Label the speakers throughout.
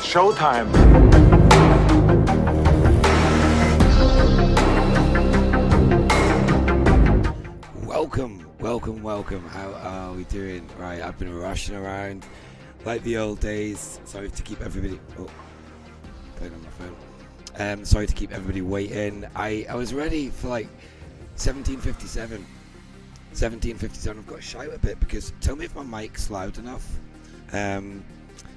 Speaker 1: showtime. Welcome. How are we doing? Right, I've been rushing around like the old days. Sorry to keep everybody... Oh, playing on my phone. Sorry to keep everybody waiting. I was ready for like 17:57. 17:57. I've got to shout a bit because tell me if my mic's loud enough.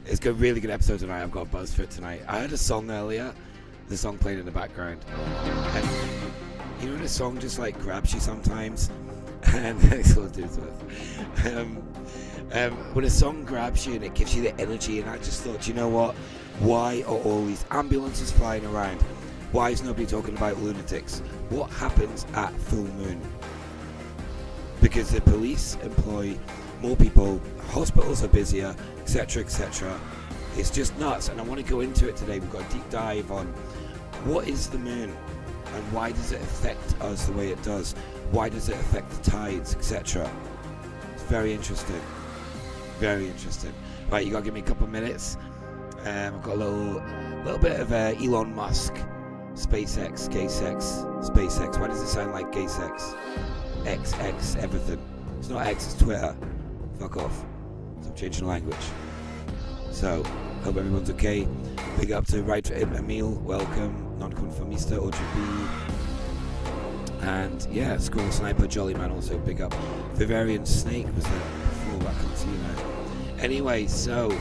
Speaker 1: It's a really good episode tonight. I've got a buzz for it tonight. I heard a song earlier. The song played in the background. And you know when a song just like grabs you sometimes? And it's all to do with when a song grabs you and it gives you the energy, and I just thought, you know what? Why are all these ambulances flying around? Why is nobody talking about lunatics? What happens at full moon? Because the police employ more people, hospitals are busier, etc., etc. It's just nuts, and I want to go into it today. We've got a deep dive on what is the moon and why does it affect us the way it does? Why does it affect the tides, etc.? It's very interesting. Very interesting. Right, you gotta give me a couple of minutes. I've got a little bit of Elon Musk, SpaceX, gay sex, SpaceX. Why does it sound like gay sex? X, everything. It's not X, it's Twitter. Fuck off. Stop changing language. So, hope everyone's okay. Big up to Right Emil, welcome. Nonconformista, OGB. And yeah, Squirrel Sniper, Jolly Man also big up. Vivarian Snake was there before, but I can't see you now. Anyway, so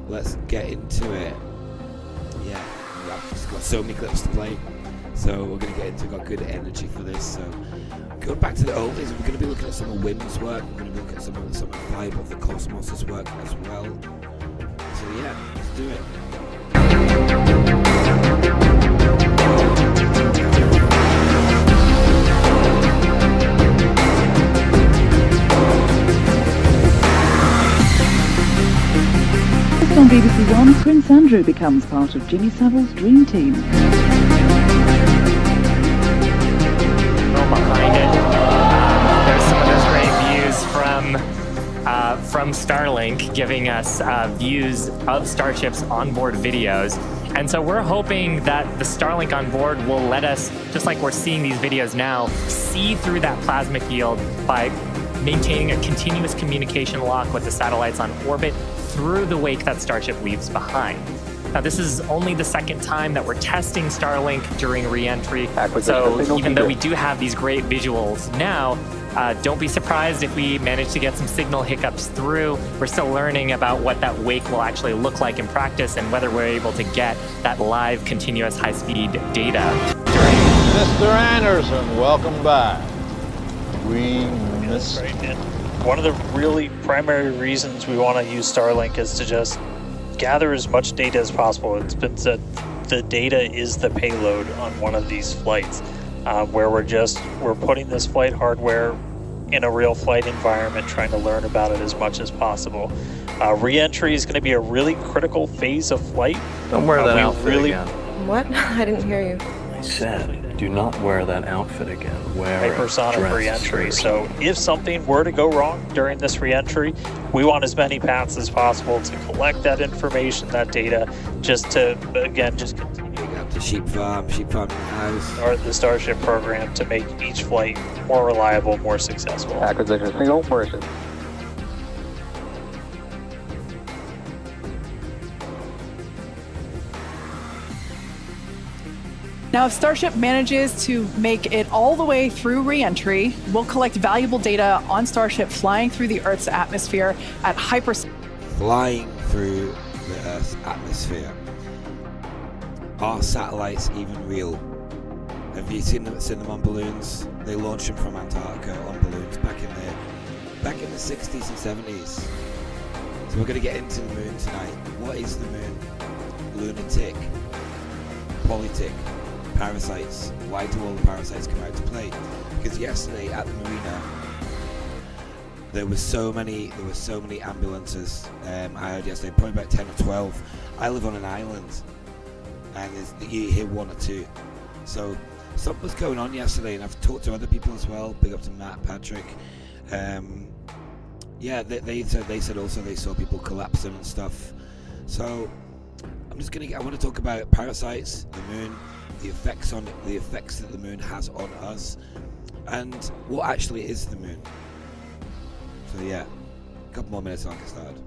Speaker 1: let's get into it. Yeah, I've just got so many clips to play. So we're going to get into got good energy for this. So going back to the old days, we're going to be looking at some of Whim's work. We're going to be looking at some of Vibe of the Cosmos' work as well. So yeah, let's do it.
Speaker 2: On BBC One, Prince Andrew becomes part of Jimmy Savile's dream team.
Speaker 3: Behind it, there's some of those great views from Starlink, giving us views of starships onboard videos. And so we're hoping that the Starlink on board will let us, just like we're seeing these videos now, see through that plasma field by maintaining a continuous communication lock with the satellites on orbit through the wake that Starship leaves behind. Now, this is only the second time that we're testing Starlink during re-entry, so even though we do have these great visuals now, don't be surprised if we manage to get some signal hiccups through. We're still learning about what that wake will actually look like in practice and whether we're able to get that live, continuous, high-speed data.
Speaker 4: Mr. Anderson, welcome back. We missed...
Speaker 5: That's right. And one of the really primary reasons we want to use Starlink is to just gather as much data as possible. It's been said the data is the payload on one of these flights, where we're putting this flight hardware in a real flight environment, trying to learn about it as much as possible. Re-entry is going to be a really critical phase of flight.
Speaker 6: Don't wear that outfit again.
Speaker 7: What? I didn't hear you.
Speaker 6: I said, do not wear that outfit again. Wear
Speaker 5: hypersonic re-entry. So if something were to go wrong during this re-entry, we want as many paths as possible to collect that information, that data, just to, again, just continue
Speaker 1: up to Sheep Farm House.
Speaker 5: Start the Starship program to make each flight more reliable, more successful.
Speaker 8: Acquisition single person.
Speaker 9: Now, if Starship manages to make it all the way through re-entry, we'll collect valuable data on Starship flying through the Earth's atmosphere at
Speaker 1: Flying through the Earth's atmosphere. Are satellites even real? Have you seen them on balloons? They launched them from Antarctica on balloons back in the 60s and 70s. So we're going to get into the moon tonight. What is the moon? Lunatic, politic, parasites. Why do all the parasites come out to play? Because yesterday at the marina there were so many ambulances. I heard yesterday probably about 10 or 12. I live on an island and you hear one or two. So something was going on yesterday, and I've talked to other people as well. Big up to Matt, Patrick. Yeah, they said also they saw people collapsing and stuff. So I'm I want to talk about parasites, the moon, the effects that the moon has on us, and what actually is the moon. So yeah, a couple more minutes and I'll get started.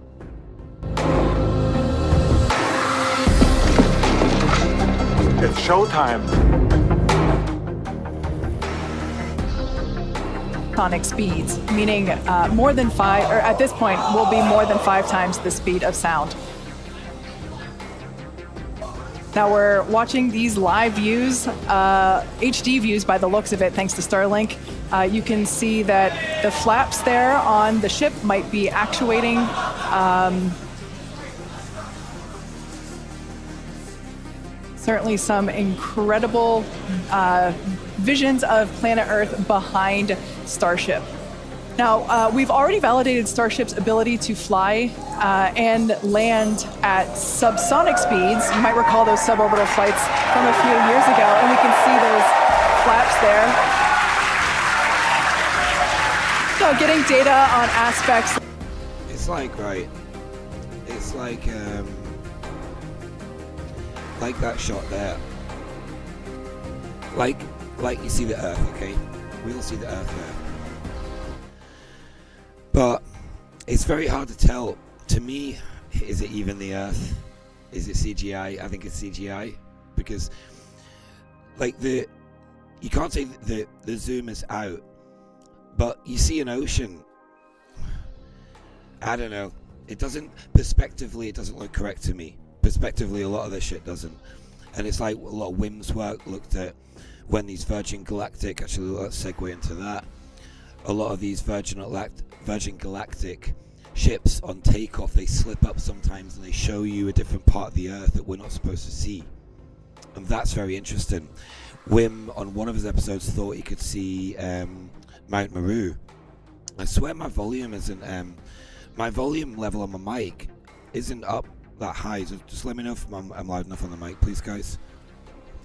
Speaker 8: It's showtime.
Speaker 9: Sonic speeds, meaning more than 5, or at this point will be more than 5 times the speed of sound. Now we're watching these live views, HD views by the looks of it, thanks to Starlink. You can see that the flaps there on the ship might be actuating. Certainly some incredible visions of planet Earth behind Starship. Now, we've already validated Starship's ability to fly and land at subsonic speeds. You might recall those suborbital flights from a few years ago, and we can see those flaps there. So getting data on aspects.
Speaker 1: It's like, right, it's like that shot there. Like you see the Earth, okay? We all see the Earth there. But it's very hard to tell. To me, is it even the Earth? Is it CGI? I think it's CGI because, like, you can't say the zoom is out, but you see an ocean. I don't know. It doesn't perspectively. It doesn't look correct to me. Perspectively, a lot of this shit doesn't. And it's like a lot of Whim's work looked at when these Virgin Galactic. Actually, let's segue into that. A lot of these Virgin Galactic ships on takeoff, they slip up sometimes and they show you a different part of the Earth that we're not supposed to see, and that's very interesting. Whim on one of his episodes thought he could see Mount Meru. I swear my volume isn't my volume level on my mic isn't up that high, so just let me know if I'm loud enough on the mic, please, guys.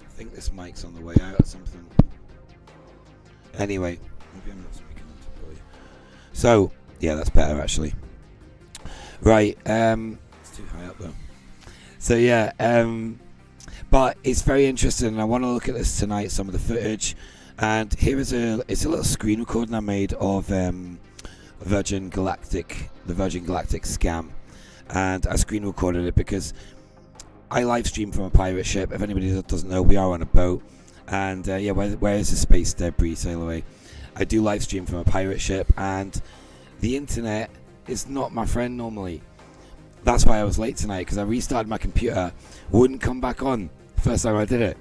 Speaker 1: I think this mic's on the way out or something. Anyway, maybe I'm not speaking. So, yeah, that's better actually. Right, it's too high up though. So yeah, but it's very interesting. I want to look at this tonight, some of the footage, and here is it's a little screen recording I made of Virgin Galactic, the Virgin Galactic scam, and I screen recorded it because I live stream from a pirate ship. If anybody doesn't know, we are on a boat, and yeah, where is the space debris sail away? I do live stream from a pirate ship, and the internet is not my friend normally. That's why I was late tonight, because I restarted my computer, wouldn't come back on the first time I did it.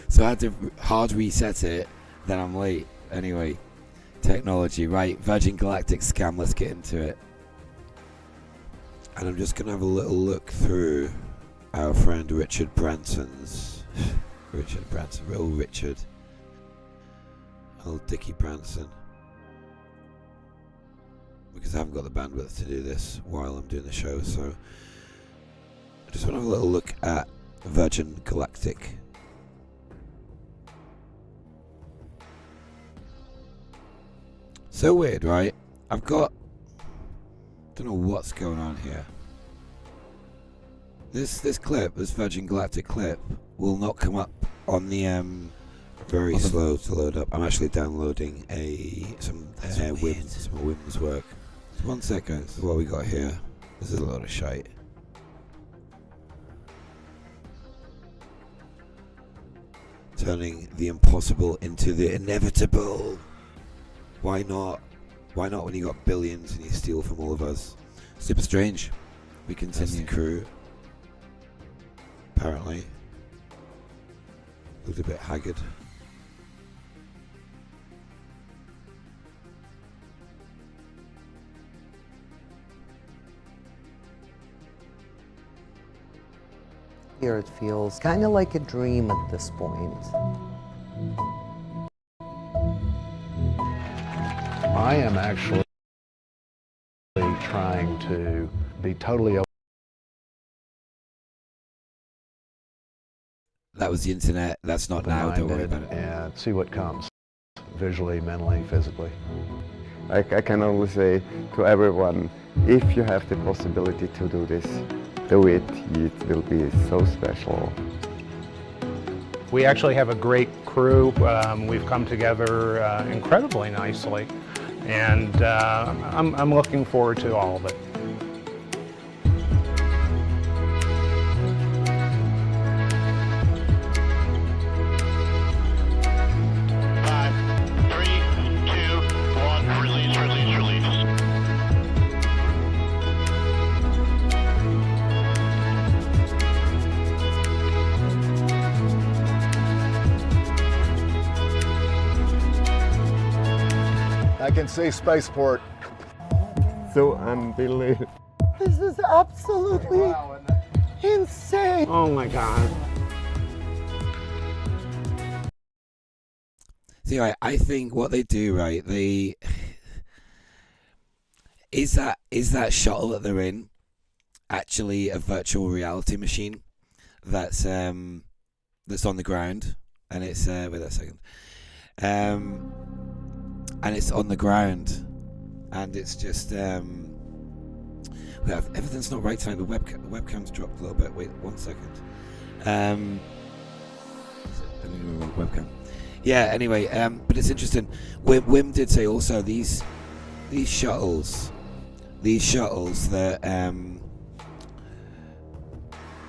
Speaker 1: So I had to hard reset it, then I'm late. Anyway, technology, right? Virgin Galactic scam, let's get into it. And I'm just going to have a little look through our friend Richard Branson's. Richard Branson, real Richard. Old Dickie Branson, because I haven't got the bandwidth to do this while I'm doing the show, so I just want to have a little look at Virgin Galactic. So weird, right? I've got, don't know what's going on here. This clip, this Virgin Galactic clip, will not come up on the very slow to load up. I'm actually downloading some Whim's work. So 1 sec, guys. What we got here? This is a lot of shite. Turning the impossible into the inevitable. Why not? Why not when you got billions and you steal from all of us? Super strange. We continue. Crew. Apparently. Looked a bit haggard.
Speaker 10: Here it feels kind of like a dream at this point.
Speaker 4: I am actually trying to be totally open.
Speaker 1: That was the internet. That's not now. Don't worry about it.
Speaker 4: And see what comes, visually, mentally, physically.
Speaker 11: I can only say to everyone, if you have the possibility to do this,
Speaker 4: do it. It will be so special.
Speaker 11: We actually have a great crew. We've come together incredibly nicely, and I'm looking forward to all of it.
Speaker 12: I can say spaceport.
Speaker 4: So unbelievable.
Speaker 10: This is absolutely insane.
Speaker 11: Oh my God.
Speaker 1: See, I think what they do, right, is that shuttle that they're in actually a virtual reality machine that's on the ground, and it's wait a second, and it's on the ground, and it's just everything's not right tonight. The webcam's dropped a little bit. Wait 1 second. I need to remove webcam. Yeah. Anyway, but it's interesting. Whim did say also these shuttles that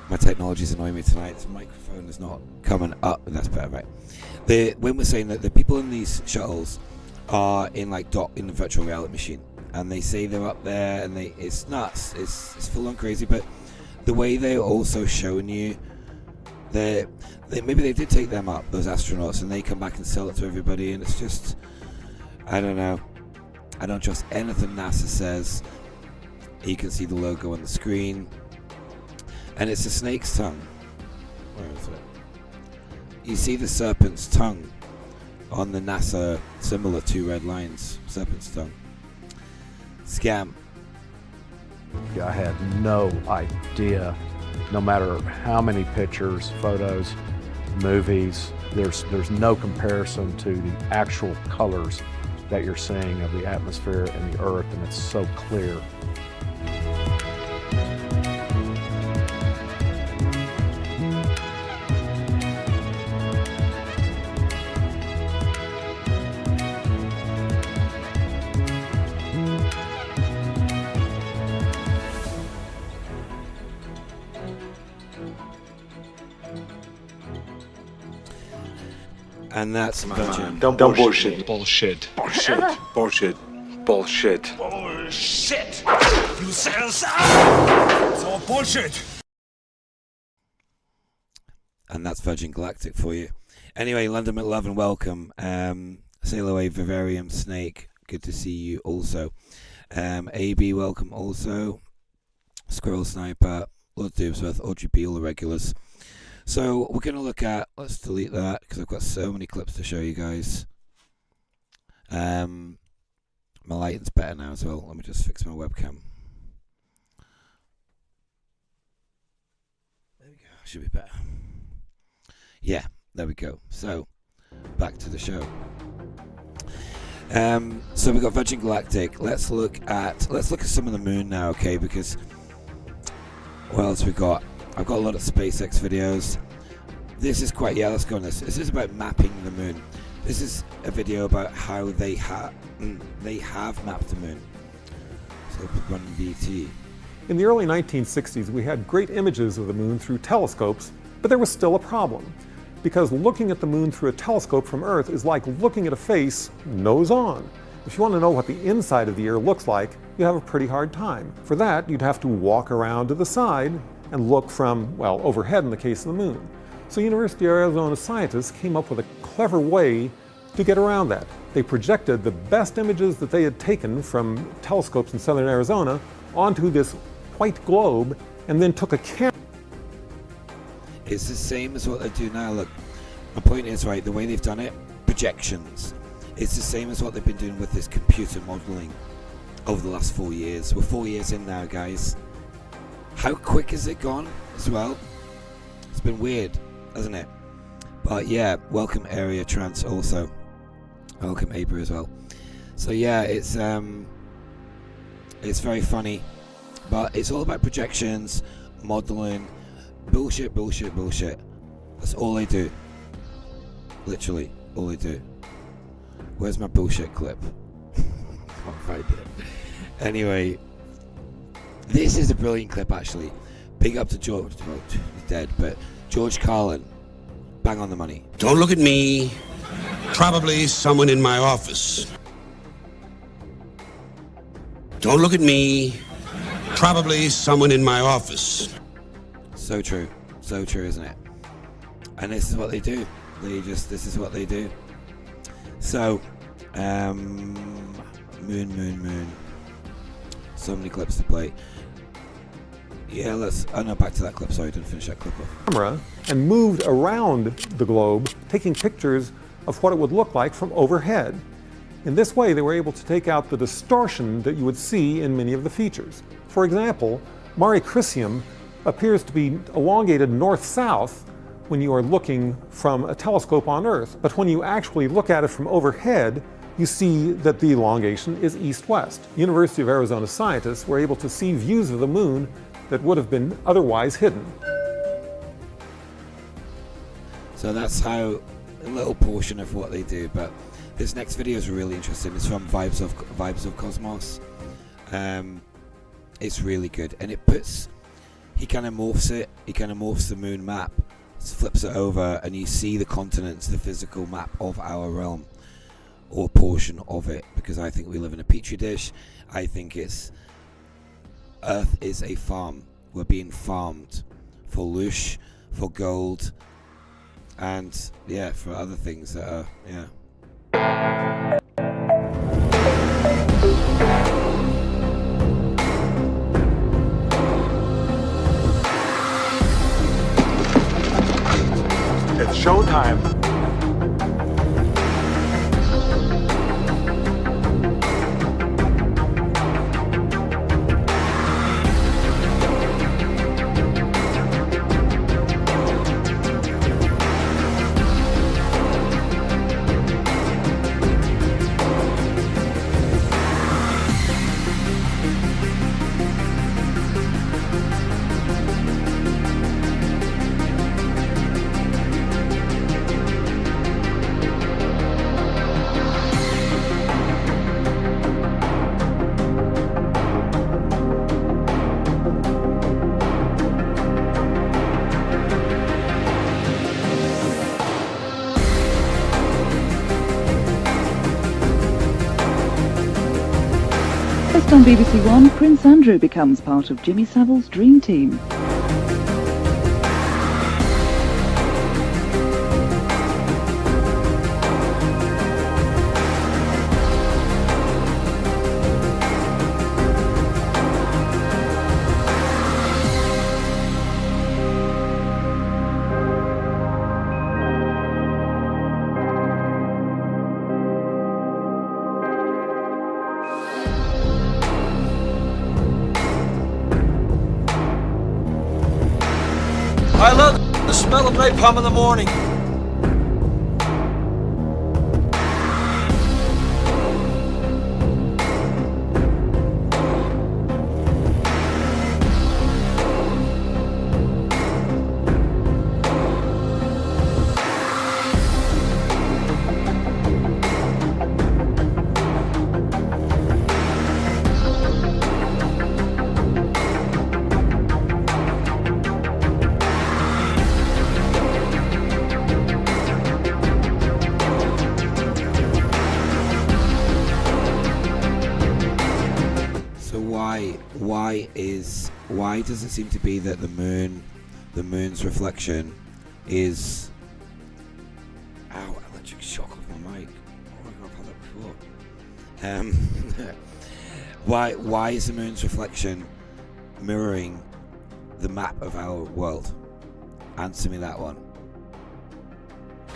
Speaker 1: my technology's annoying me tonight. This microphone is not coming up. That's better, right? Whim was saying that the people in these shuttles are in in the virtual reality machine, and they say they're up there, and it's nuts. It's full on crazy. But the way they're also showing you maybe they did take them up, those astronauts, and they come back and sell it to everybody, and it's just, I don't know. I don't trust anything NASA says. You can see the logo on the screen, and it's a snake's tongue. Where is it? You see the serpent's tongue on the NASA symbol, 2 red lines. Serpent's tongue. Scam.
Speaker 4: I had no idea. No matter how many pictures, photos, movies, there's no comparison to the actual colors that you're seeing of the atmosphere and the Earth, and it's so clear.
Speaker 1: And that's Virgin.
Speaker 8: Don't bullshit. Bullshit. Bullshit. Bullshit. Bullshit.
Speaker 13: Bullshit! You said it's all bullshit!
Speaker 1: And that's Virgin Galactic for you. Anyway, London McLovin, welcome. Sail away, Vivarium Snake. Good to see you also. AB, welcome also. Squirrel Sniper, Lord Doomsworth, Audrey B, all the regulars. So we're going to look at, let's delete that because I've got so many clips to show you guys. My lighting's better now as well. Let me just fix my webcam. There we go. Should be better. Yeah, there we go. So back to the show. So we've got Virgin Galactic. Let's look at some of the moon now, okay? Because what else we got? I've got a lot of SpaceX videos. This is quite, let's go on this. This is about mapping the moon. This is a video about how they have mapped the moon. So run BT.
Speaker 14: In the early 1960s, we had great images of the moon through telescopes, but there was still a problem. Because looking at the moon through a telescope from Earth is like looking at a face nose on. If you want to know what the inside of the ear looks like, you have a pretty hard time. For that, you'd have to walk around to the side and look from, well, overhead in the case of the moon. So University of Arizona scientists came up with a clever way to get around that. They projected the best images that they had taken from telescopes in southern Arizona onto this white globe, and then took a camera.
Speaker 1: It's the same as what they do now. Look, my point is, right, the way they've done it, projections. It's the same as what they've been doing with this computer modeling over the last 4 years. We're 4 years in now, guys. How quick has it gone as well? It's been weird, hasn't it? But yeah, welcome Area Trans also. Welcome Aber as well. So yeah, it's very funny, but it's all about projections, modeling, bullshit. That's all they do. Literally, all they do. Where's my bullshit clip? Can't find it. Anyway, this is a brilliant clip, actually. Big up to George. Well, he's dead, but George Carlin. Bang on the money.
Speaker 15: Don't look at me. Probably someone in my office. Don't look at me. Probably someone in my office.
Speaker 1: So true, isn't it? And this is what they do. This is what they do. So, moon. So many clips to play. Yeah, back to that clip. Sorry, I didn't finish that clip off.
Speaker 14: Camera and moved around the globe, taking pictures of what it would look like from overhead. In this way, they were able to take out the distortion that you would see in many of the features. For example, Mare Crisium appears to be elongated north-south when you are looking from a telescope on Earth, but when you actually look at it from overhead, you see that the elongation is east-west. University of Arizona scientists were able to see views of the moon that would have been otherwise hidden.
Speaker 1: So that's how a little portion of what they do, but this next video is really interesting. It's from Vibes of Cosmos. It's really good, and he kind of morphs the moon map, flips it over, and you see the continents, the physical map of our realm, or portion of it, because I think we live in a petri dish. I think Earth is a farm. We're being farmed for loosh, for gold, and yeah, for other things that are, yeah.
Speaker 8: It's showtime.
Speaker 2: First on BBC One, Prince Andrew becomes part of Jimmy Savile's dream team.
Speaker 13: I love the smell of napalm in the morning.
Speaker 1: Why does it seem to be that the moon's reflection is... Ow, electric shock off my mic. Oh my god, I've had that before. Why is the moon's reflection mirroring the map of our world? Answer me that one.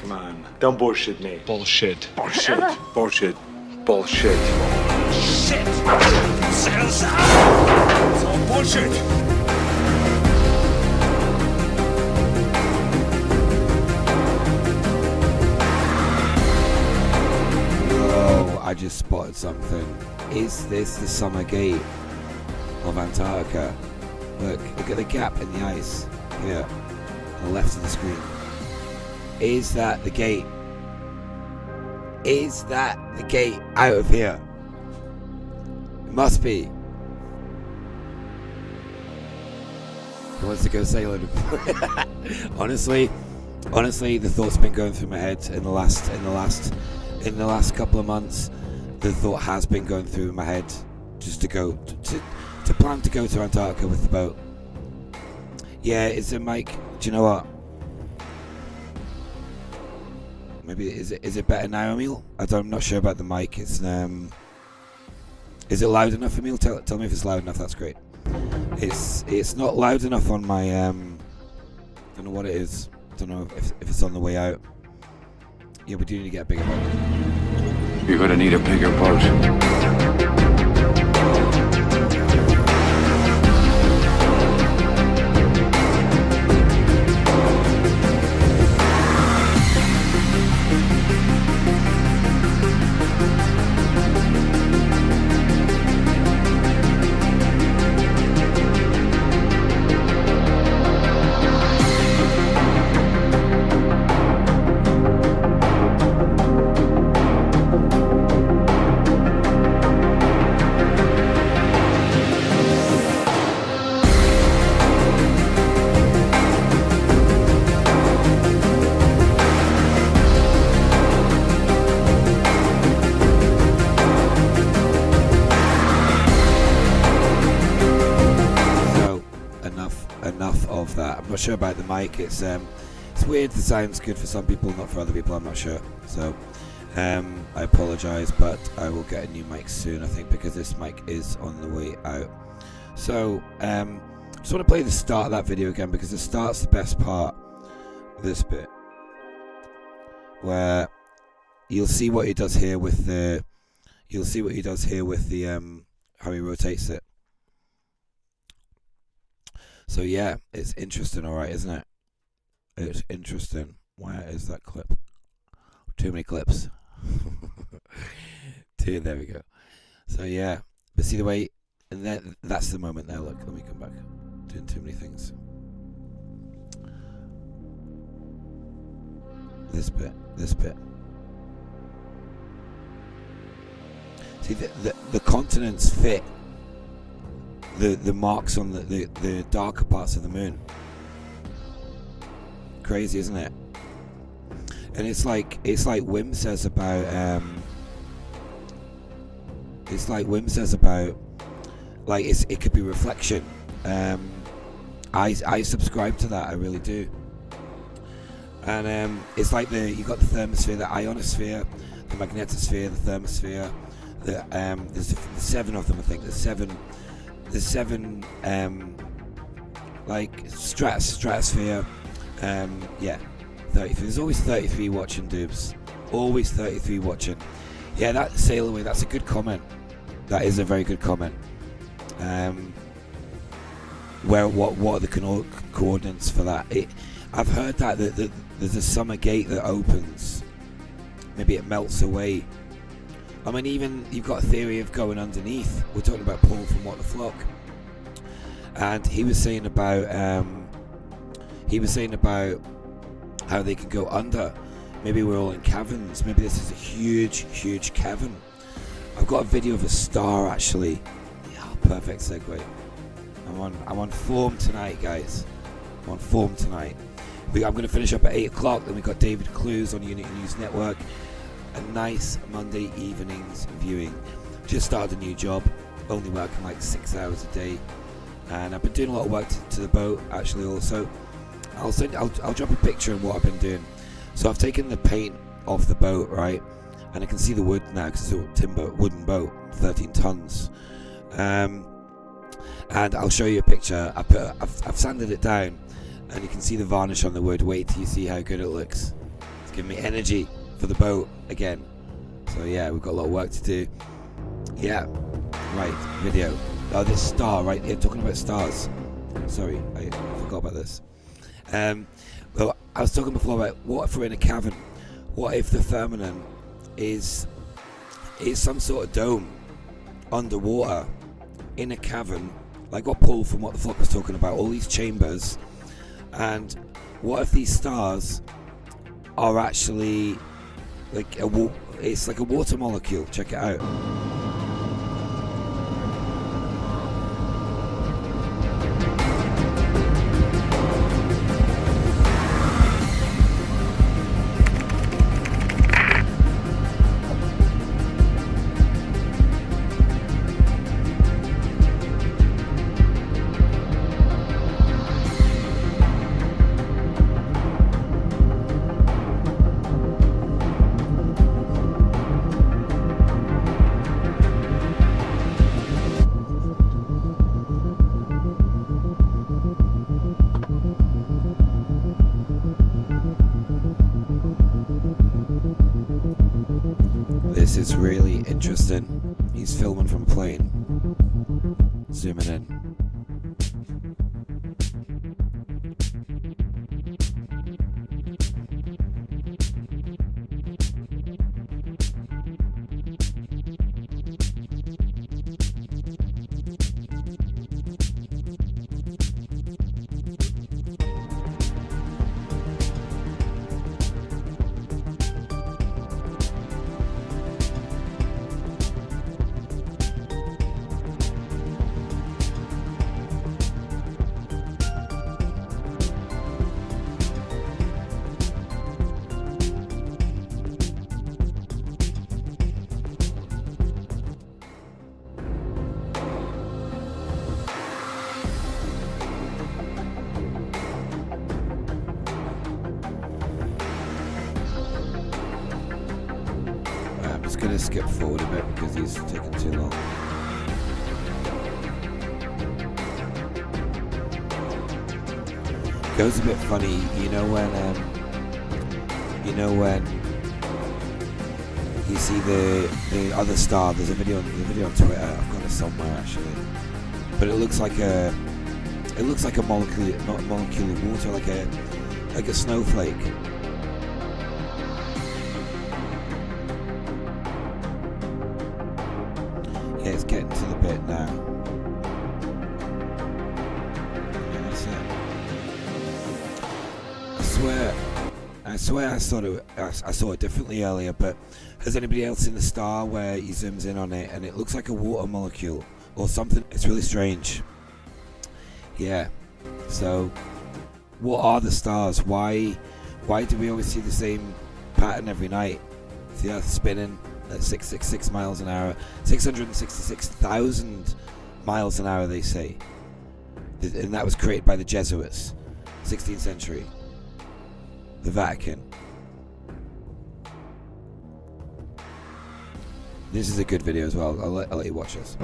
Speaker 8: Come on, don't bullshit me. Bullshit. Bullshit. Bullshit. Bullshit.
Speaker 13: Shit! It's all bullshit!
Speaker 1: Oh, I just spotted something. Is this the summer gate of Antarctica? Look at the gap in the ice here on the left of the screen. Is that the gate? Is that the gate out of here? It must be. Who wants to go sailing? honestly, the thought's been going through my head in the last couple of months. The thought has been going through my head just to go to plan to go to Antarctica with the boat. Yeah, is it Mike? Do you know what? Maybe is it better now, Emil? I'm not sure about the mic. It's is it loud enough, Emil? Tell me if it's loud enough. That's great. It's not loud enough on my don't know what it is. Don't know if it's on the way out. Yeah, we do need to get a bigger boat.
Speaker 8: You're gonna need a bigger boat.
Speaker 1: I'm not sure about the mic. It's weird. The sound's good for some people, not for other people. I'm not sure. So I apologise, but I will get a new mic soon, I think, because this mic is on the way out. So just want to play the start of that video again, because the start's the best part. This bit where you'll see what he does here with the how he rotates it. So yeah, it's interesting, alright, isn't it? It's interesting. Where is that clip? Too many clips. There we go. So yeah, but see the way, and then that's the moment there. Look, let me come back. Doing too many things. This bit. See, the continents fit the marks on the darker parts of the moon. Crazy, isn't it? And it's like Whim says about like it could be reflection. I subscribe to that, I really do. And it's like you got the thermosphere, the ionosphere, the magnetosphere, the thermosphere. There's 7 of them, I think. There's seven like stratosphere. Yeah, 33. There's always 33 watching, dudes. Always 33 watching. Yeah, that sail away. That's a good comment. That is a very good comment. What are the coordinates for that? I've heard that there's a summer gate that opens. Maybe it melts away. I mean, even you've got a theory of going underneath. We're talking about Paul from What the Flock, and he was saying about how they can go under. Maybe we're all in caverns. Maybe this is a huge cavern. I've got a video of a star, actually. Yeah, perfect segue. I'm on form tonight, guys. I'm on form tonight. I'm going to finish up at 8 o'clock. Then we've got David Clues on Unity News Network. A nice Monday evenings viewing. Just started a new job. Only working like 6 hours a day. And I've been doing a lot of work to the boat, actually, also. I'll drop a picture of what I've been doing. So I've taken the paint off the boat, right? And I can see the wood now because it's a wooden boat, 13 tons. And I'll show you a picture. I've sanded it down, and you can see the varnish on the wood. Wait till you see how good it looks. It's giving me energy for the boat again. So yeah, we've got a lot of work to do. Yeah, right, video. Oh, this star, right here, talking about stars. Sorry, I forgot about this. Well, I was talking before about what if we're in a cavern? What if the firmament is some sort of dome underwater in a cavern like got pulled from what the Flock was talking about, all these chambers. And what if these stars are actually like it's like a water molecule? Check it out. This is really interesting. He's filming from a plane. Zooming in. Gonna skip forward a bit because he's taking too long. Goes a bit funny, you know when you see the other star. There's a video on Twitter. I've got it somewhere actually, but it looks like a molecule, not a molecule of water, like a snowflake. Yeah, it's getting to the bit now. Yeah, that's it. I swear I saw it differently earlier, but has anybody else seen the star where he zooms in on it and it looks like a water molecule or something? It's really strange. Yeah. So, what are the stars? Why do we always see the same pattern every night? The Earth spinning at 666 miles an hour, 666,000 miles an hour, they say. And that was created by the Jesuits, 16th century. The Vatican. This is a good video as well. I'll let you watch this.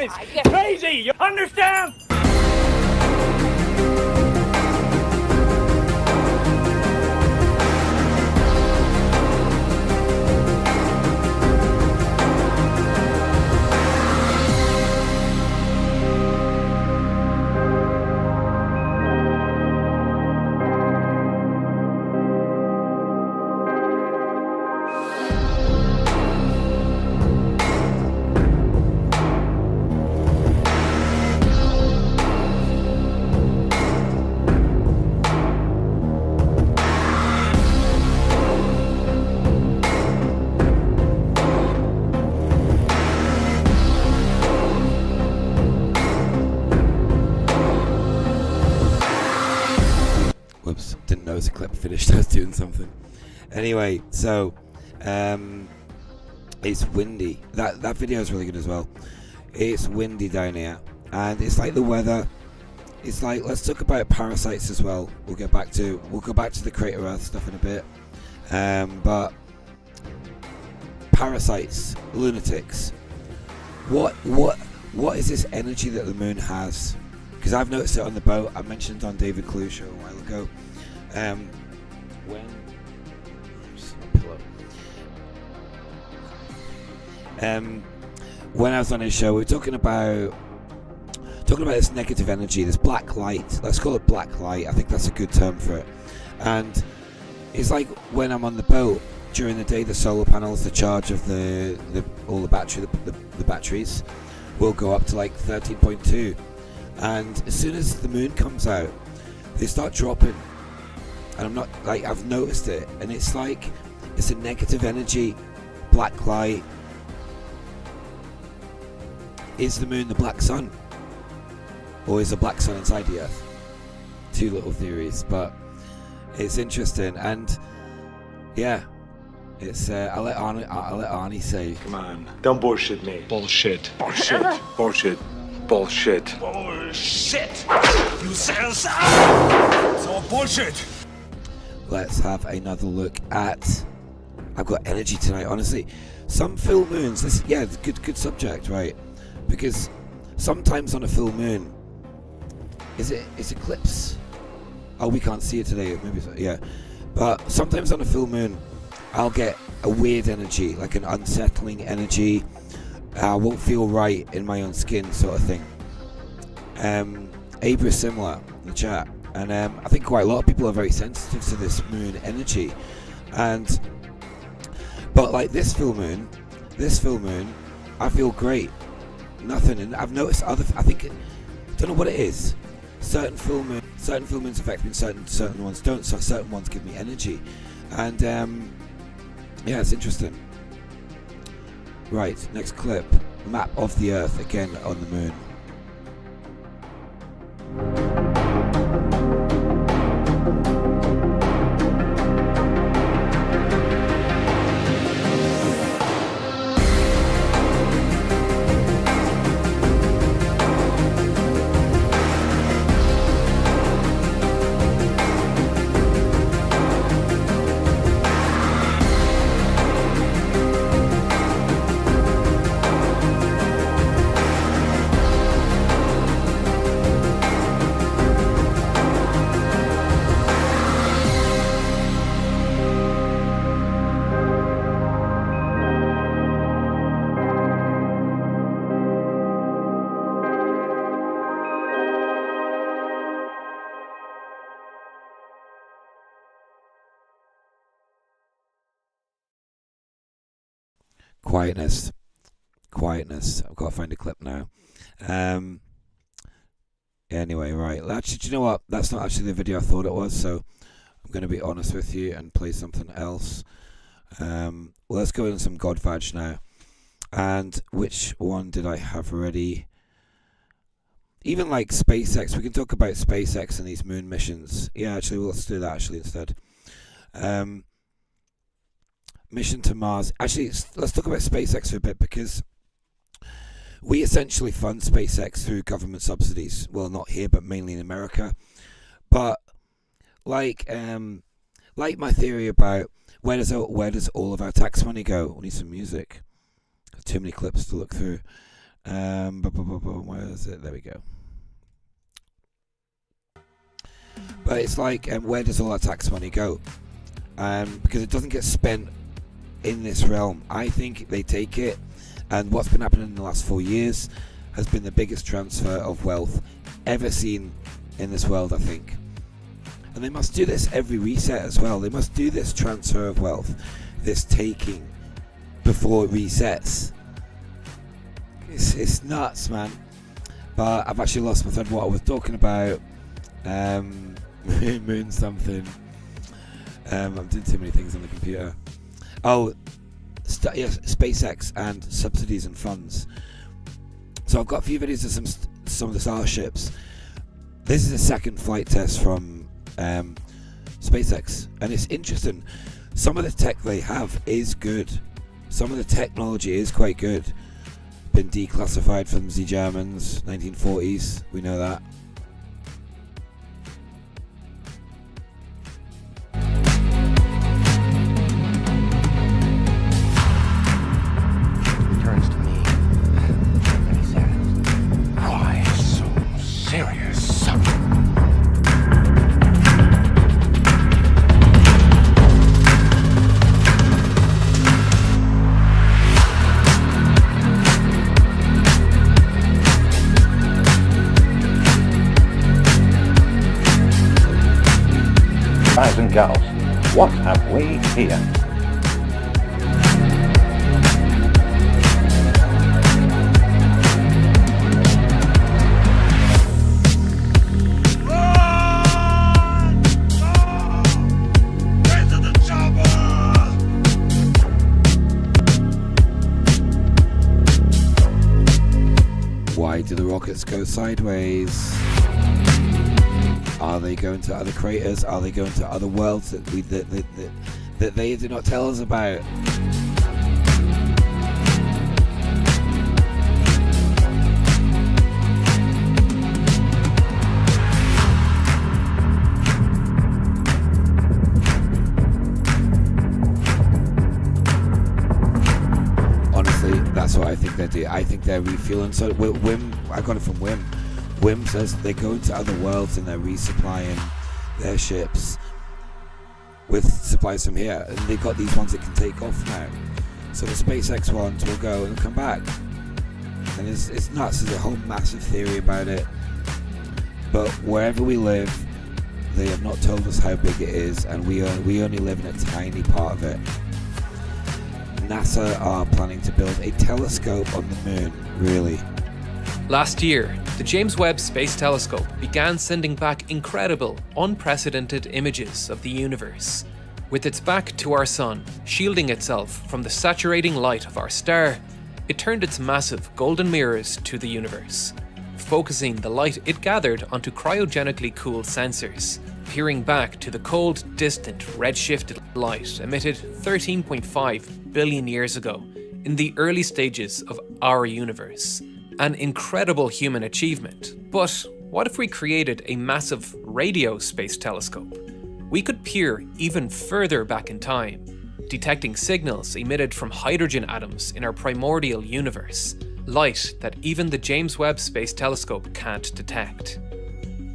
Speaker 13: It's crazy, you understand?
Speaker 1: something. Anyway, so it's windy. That video is really good as well. It's windy down here, and it's like the weather. It's like, let's talk about parasites as well. We'll go back to the Crater Earth stuff in a bit. But parasites, lunatics. What is this energy that the moon has? Because I've noticed it on the boat. I mentioned on David Clue's show a while ago. When I was on his show, we were talking about this negative energy, this black light. Let's call it black light. I think that's a good term for it. And it's like when I'm on the boat during the day, the solar panels, the charge of the batteries will go up to like 13.2, and as soon as the moon comes out, they start dropping. And I'm not like, I've noticed it, and it's like it's a negative energy, black light. Is the moon the black sun? Or is the black sun inside the Earth? Two little theories, but it's interesting. And yeah, it's I'll let Arnie say.
Speaker 8: Come on, don't bullshit me. Bullshit. Bullshit. Bullshit. Bullshit.
Speaker 13: Bullshit. You said so. So bullshit.
Speaker 1: Let's have another look at. I've got energy tonight, honestly. Some full moons. Good subject, right? Because sometimes on a full moon, is eclipse? Oh, we can't see it today. Maybe so, yeah. But sometimes on a full moon, I'll get a weird energy, like an unsettling energy. I won't feel right in my own skin, sort of thing. Abra is similar in the chat, and I think quite a lot of people are very sensitive to this moon energy. But like this full moon, I feel great. Nothing, and I've noticed I don't know what it is. Certain full moons affect me, certain ones don't. So certain ones give me energy, and yeah, it's interesting. Right, next clip. Map of the Earth again on the moon. Quietness. I've got to find a clip now. Anyway, right. Actually, do you know what? That's not actually the video I thought it was, so I'm going to be honest with you and play something else. Well, let's go into some Godvag now. And which one did I have already? Even like SpaceX. We can talk about SpaceX and these moon missions. Yeah, actually, let's do that actually instead. Mission to Mars. Actually, let's talk about SpaceX for a bit, because we essentially fund SpaceX through government subsidies. Well, not here, but mainly in America. But like my theory about where does all of our tax money go? We need some music. Got too many clips to look through. Where is it? There we go. But it's like, where does all our tax money go? Because it doesn't get spent in this realm. I think they take it, and what's been happening in the last 4 years has been the biggest transfer of wealth ever seen in this world, I think. And they must do this every reset as well. They must do this transfer of wealth, this taking, before it resets. It's nuts, man. But I've actually lost my thread what I was talking about. Moon something. I'm doing too many things on the computer. Oh, yes, SpaceX and subsidies and funds. So I've got a few videos of some of the Starships. This is a second flight test from SpaceX, and it's interesting. Some of the tech they have is good. Some of the technology is quite good. Been declassified from the Germans, 1940s. We know that.
Speaker 15: He turns to me and he says, "Why so serious?"
Speaker 16: Guys and gals, what have we here?
Speaker 1: Why do the rockets go sideways? Are they going to other craters? Are they going to other worlds that they do not tell us about? Honestly, that's what I think they do. I think they're refueling. So Whim, I got it from Whim. Whim says they go into other worlds and they're resupplying their ships with supplies from here, and they've got these ones that can take off now. So the SpaceX ones will go and come back, and it's nuts. There's a whole massive theory about it, but wherever we live, they have not told us how big it is, and we only live in a tiny part of it. NASA are planning to build a telescope on the moon, really.
Speaker 17: Last year, the James Webb Space Telescope began sending back incredible, unprecedented images of the universe. With its back to our sun, shielding itself from the saturating light of our star, it turned its massive golden mirrors to the universe, focusing the light it gathered onto cryogenically cooled sensors, peering back to the cold, distant, red-shifted light emitted 13.5 billion years ago in the early stages of our universe. An incredible human achievement. But what if we created a massive radio space telescope? We could peer even further back in time, detecting signals emitted from hydrogen atoms in our primordial universe, light that even the James Webb Space Telescope can't detect.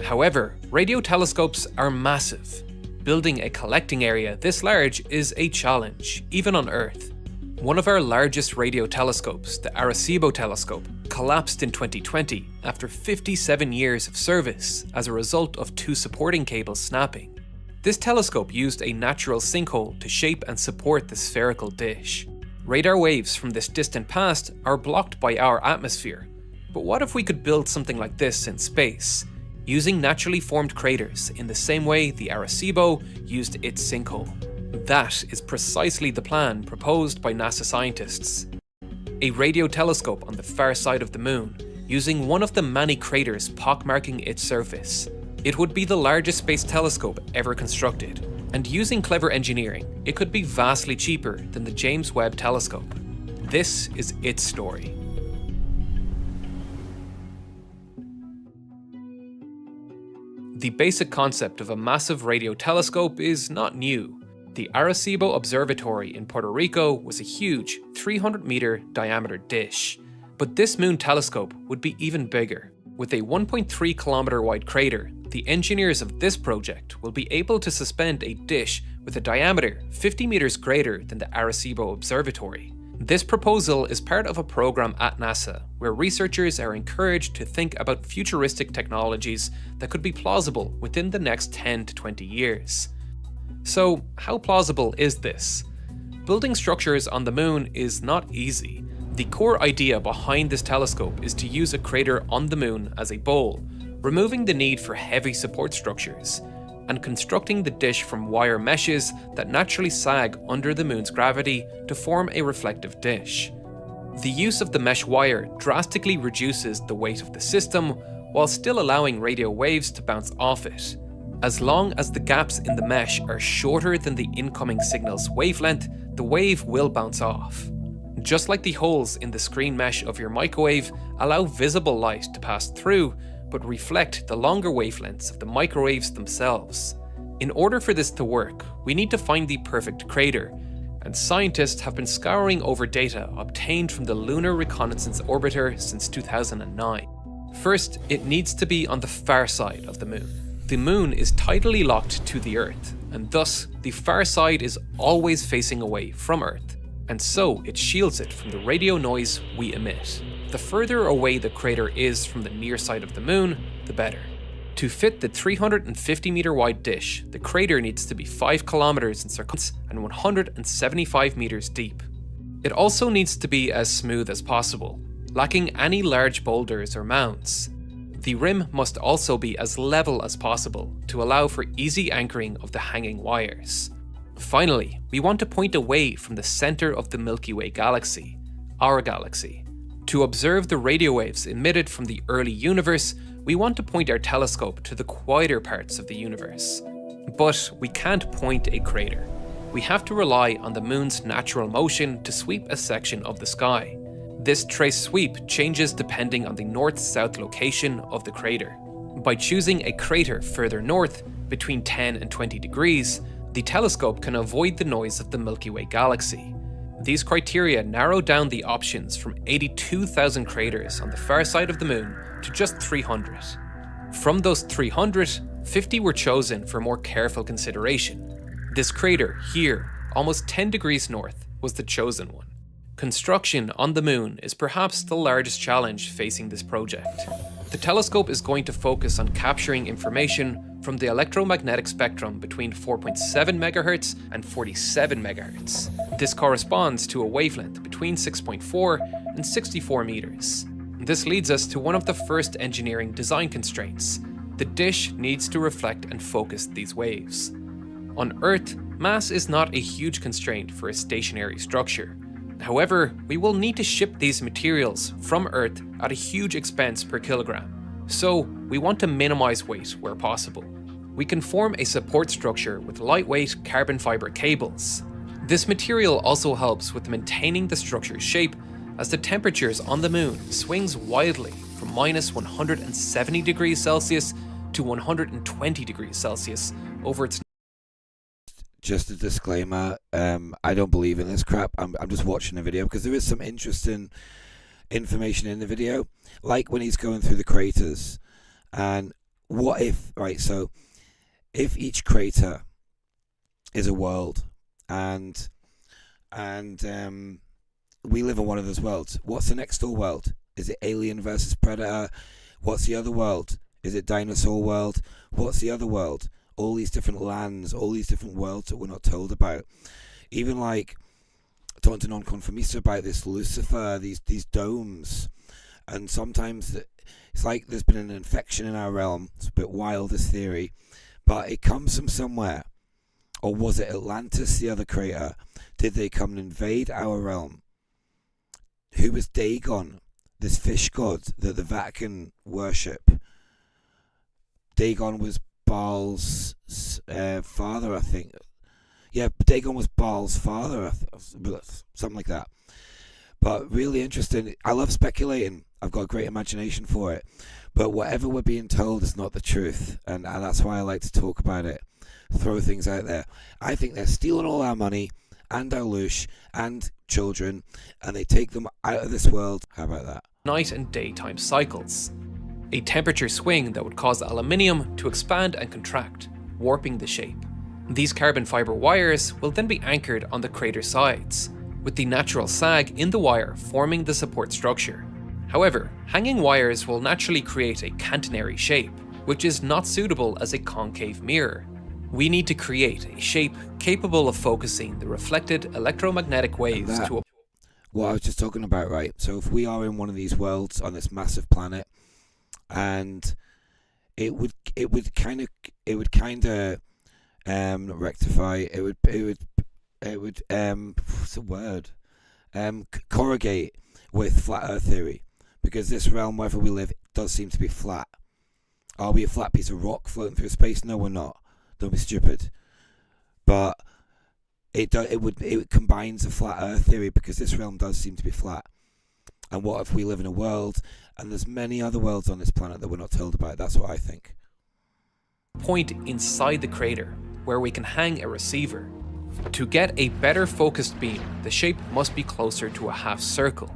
Speaker 17: However, radio telescopes are massive. Building a collecting area this large is a challenge, even on Earth. One of our largest radio telescopes, the Arecibo telescope, collapsed in 2020 after 57 years of service as a result of two supporting cables snapping. This telescope used a natural sinkhole to shape and support the spherical dish. Radar waves from this distant past are blocked by our atmosphere. But what if we could build something like this in space, using naturally formed craters in the same way the Arecibo used its sinkhole? That is precisely the plan proposed by NASA scientists. A radio telescope on the far side of the moon, using one of the many craters pockmarking its surface. It would be the largest space telescope ever constructed, and using clever engineering, it could be vastly cheaper than the James Webb Telescope. This is its story. The basic concept of a massive radio telescope is not new. The Arecibo Observatory in Puerto Rico was a huge 300-meter diameter dish. But this moon telescope would be even bigger. With a 1.3 kilometer wide crater, the engineers of this project will be able to suspend a dish with a diameter 50 meters greater than the Arecibo Observatory. This proposal is part of a program at NASA where researchers are encouraged to think about futuristic technologies that could be plausible within the next 10 to 20 years. So, how plausible is this? Building structures on the moon is not easy. The core idea behind this telescope is to use a crater on the moon as a bowl, removing the need for heavy support structures, and constructing the dish from wire meshes that naturally sag under the moon's gravity to form a reflective dish. The use of the mesh wire drastically reduces the weight of the system while still allowing radio waves to bounce off it, As long as the gaps in the mesh are shorter than the incoming signal's wavelength, the wave will bounce off. Just like the holes in the screen mesh of your microwave allow visible light to pass through, but reflect the longer wavelengths of the microwaves themselves. In order for this to work, we need to find the perfect crater, and scientists have been scouring over data obtained from the Lunar Reconnaissance Orbiter since 2009. First, it needs to be on the far side of the moon. The moon is tidally locked to the Earth, and thus the far side is always facing away from Earth, and so it shields it from the radio noise we emit. The further away the crater is from the near side of the moon, the better. To fit the 350 meter wide dish, the crater needs to be 5 kilometers in circumference and 175 meters deep. It also needs to be as smooth as possible, lacking any large boulders or mounds. The rim must also be as level as possible to allow for easy anchoring of the hanging wires. Finally, we want to point away from the center of the Milky Way galaxy, our galaxy. To observe the radio waves emitted from the early universe, we want to point our telescope to the quieter parts of the universe. But we can't point a crater. We have to rely on the moon's natural motion to sweep a section of the sky. This trace sweep changes depending on the north-south location of the crater. By choosing a crater further north, between 10 and 20 degrees, the telescope can avoid the noise of the Milky Way galaxy. These criteria narrow down the options from 82,000 craters on the far side of the moon to just 300. From those 300, 50 were chosen for more careful consideration. This crater here, almost 10 degrees north, was the chosen one. Construction on the moon is perhaps the largest challenge facing this project. The telescope is going to focus on capturing information from the electromagnetic spectrum between 4.7 MHz and 47 MHz. This corresponds to a wavelength between 6.4 and 64 meters. This leads us to one of the first engineering design constraints. The dish needs to reflect and focus these waves. On Earth, mass is not a huge constraint for a stationary structure. However, we will need to ship these materials from Earth at a huge expense per kilogram, so we want to minimize weight where possible. We can form a support structure with lightweight carbon fiber cables. This material also helps with maintaining the structure's shape, as the temperatures on the moon swings wildly from minus 170 degrees Celsius to 120 degrees Celsius over its.
Speaker 1: Just a disclaimer, I don't believe in this crap. I'm just watching the video because there is some interesting information in the video, like when he's going through the craters. And what if, right, so if each crater is a world and we live in one of those worlds, what's the next door world? Is it Alien versus Predator? What's the other world? Is it Dinosaur World? What's the other world? All these different lands, all these different worlds that we're not told about. Even like talking to non-conformists about this Lucifer, these domes, and sometimes it's like there's been an infection in our realm. It's a bit wild, this theory, but it comes from somewhere. Or was it Atlantis, the other crater? Did they come and invade our realm? Who was Dagon, this fish god that the Vatican worship? Dagon was Baal's father, I think. Yeah, Dagon was Baal's father, something like that. But really interesting. I love speculating. I've got a great imagination for it. But whatever we're being told is not the truth, and that's why I like to talk about it. Throw things out there. I think they're stealing all our money and our loosh and children, and they take them out of this world. How about that?
Speaker 17: Night and daytime cycles. A temperature swing that would cause aluminium to expand and contract, warping the shape. These carbon fiber wires will then be anchored on the crater sides, with the natural sag in the wire forming the support structure. However, hanging wires will naturally create a catenary shape, which is not suitable as a concave mirror. We need to create a shape capable of focusing the reflected electromagnetic waves to a...
Speaker 1: What I was just talking about, right? So if we are in one of these worlds on this massive planet, and it would kind of rectify. It would what's the word? Corrugate with flat Earth theory, because this realm, wherever we live, does seem to be flat. Are we a flat piece of rock floating through space? No, we're not. Don't be stupid. But it combines a flat Earth theory, because this realm does seem to be flat. And what if we live in a world, and there's many other worlds on this planet that we're not told about? That's what I think.
Speaker 17: Point inside the crater where we can hang a receiver. To get a better focused beam, the shape must be closer to a half circle.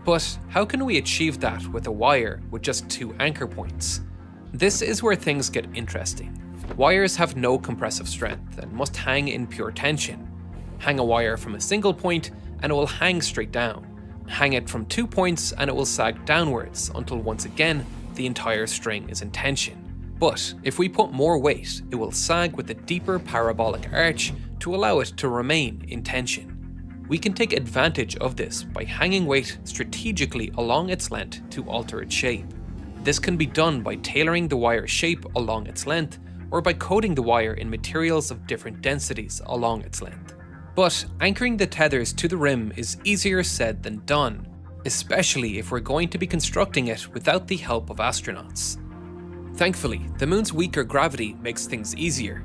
Speaker 17: But how can we achieve that with a wire with just 2 anchor points? This is where things get interesting. Wires have no compressive strength and must hang in pure tension. Hang a wire from a single point and it will hang straight down. Hang it from 2 points and it will sag downwards until once again the entire string is in tension. But if we put more weight, it will sag with a deeper parabolic arch to allow it to remain in tension. We can take advantage of this by hanging weight strategically along its length to alter its shape. This can be done by tailoring the wire's shape along its length, or by coating the wire in materials of different densities along its length. But anchoring the tethers to the rim is easier said than done, especially if we're going to be constructing it without the help of astronauts. Thankfully, the moon's weaker gravity makes things easier.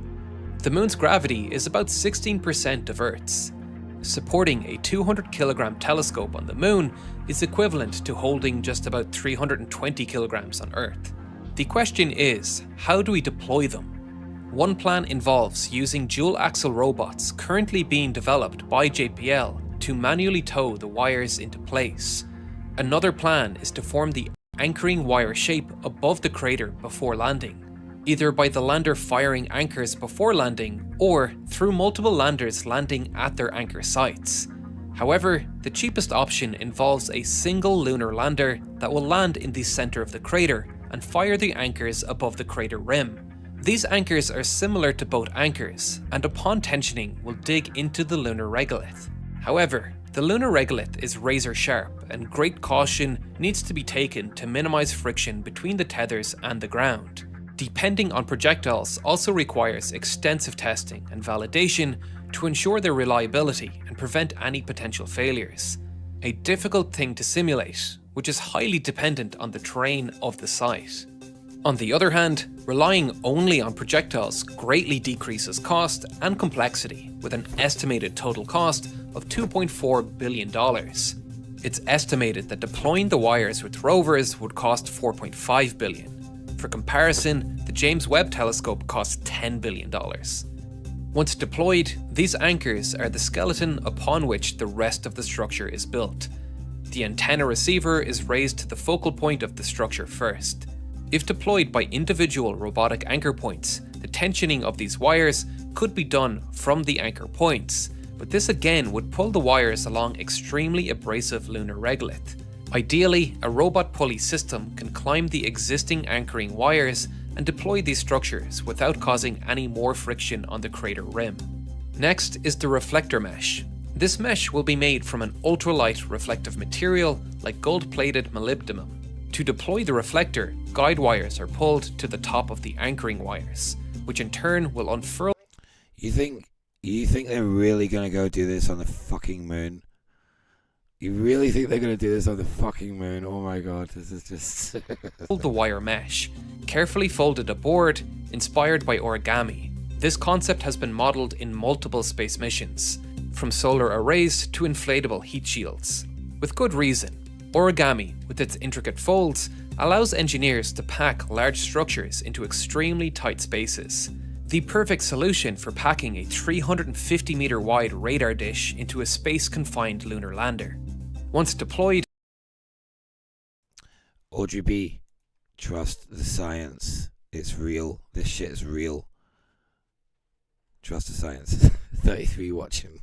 Speaker 17: The moon's gravity is about 16% of Earth's. Supporting a 200 kilogram telescope on the moon is equivalent to holding just about 320 kilograms on Earth. The question is, how do we deploy them? One plan involves using dual axle robots currently being developed by JPL to manually tow the wires into place. Another plan is to form the anchoring wire shape above the crater before landing, either by the lander firing anchors before landing or through multiple landers landing at their anchor sites. However, the cheapest option involves a single lunar lander that will land in the center of the crater and fire the anchors above the crater rim. These anchors are similar to boat anchors, and upon tensioning will dig into the lunar regolith. However, the lunar regolith is razor sharp, and great caution needs to be taken to minimize friction between the tethers and the ground. Depending on projectiles also requires extensive testing and validation to ensure their reliability and prevent any potential failures. A difficult thing to simulate, which is highly dependent on the terrain of the site. On the other hand, relying only on projectiles greatly decreases cost and complexity, with an estimated total cost of $2.4 billion. It's estimated that deploying the wires with rovers would cost $4.5 billion. For comparison, the James Webb Telescope costs $10 billion. Once deployed, these anchors are the skeleton upon which the rest of the structure is built. The antenna receiver is raised to the focal point of the structure first. If deployed by individual robotic anchor points, the tensioning of these wires could be done from the anchor points, but this again would pull the wires along extremely abrasive lunar regolith. Ideally, a robot pulley system can climb the existing anchoring wires and deploy these structures without causing any more friction on the crater rim. Next is the reflector mesh. This mesh will be made from an ultralight reflective material like gold-plated molybdenum. To deploy the reflector, guide wires are pulled to the top of the anchoring wires, which in turn will unfurl.
Speaker 1: You think they're really gonna go do this on the fucking moon? You really think they're gonna do this on the fucking moon? Oh my god, this is just
Speaker 17: the wire mesh, carefully folded aboard, inspired by origami. This concept has been modeled in multiple space missions, from solar arrays to inflatable heat shields. With good reason. Origami, with its intricate folds, allows engineers to pack large structures into extremely tight spaces. The perfect solution for packing a 350 meter wide radar dish into a space-confined lunar lander. Once deployed,
Speaker 1: Audrey B, trust the science. It's real. This shit is real. Trust the science. 33 watching.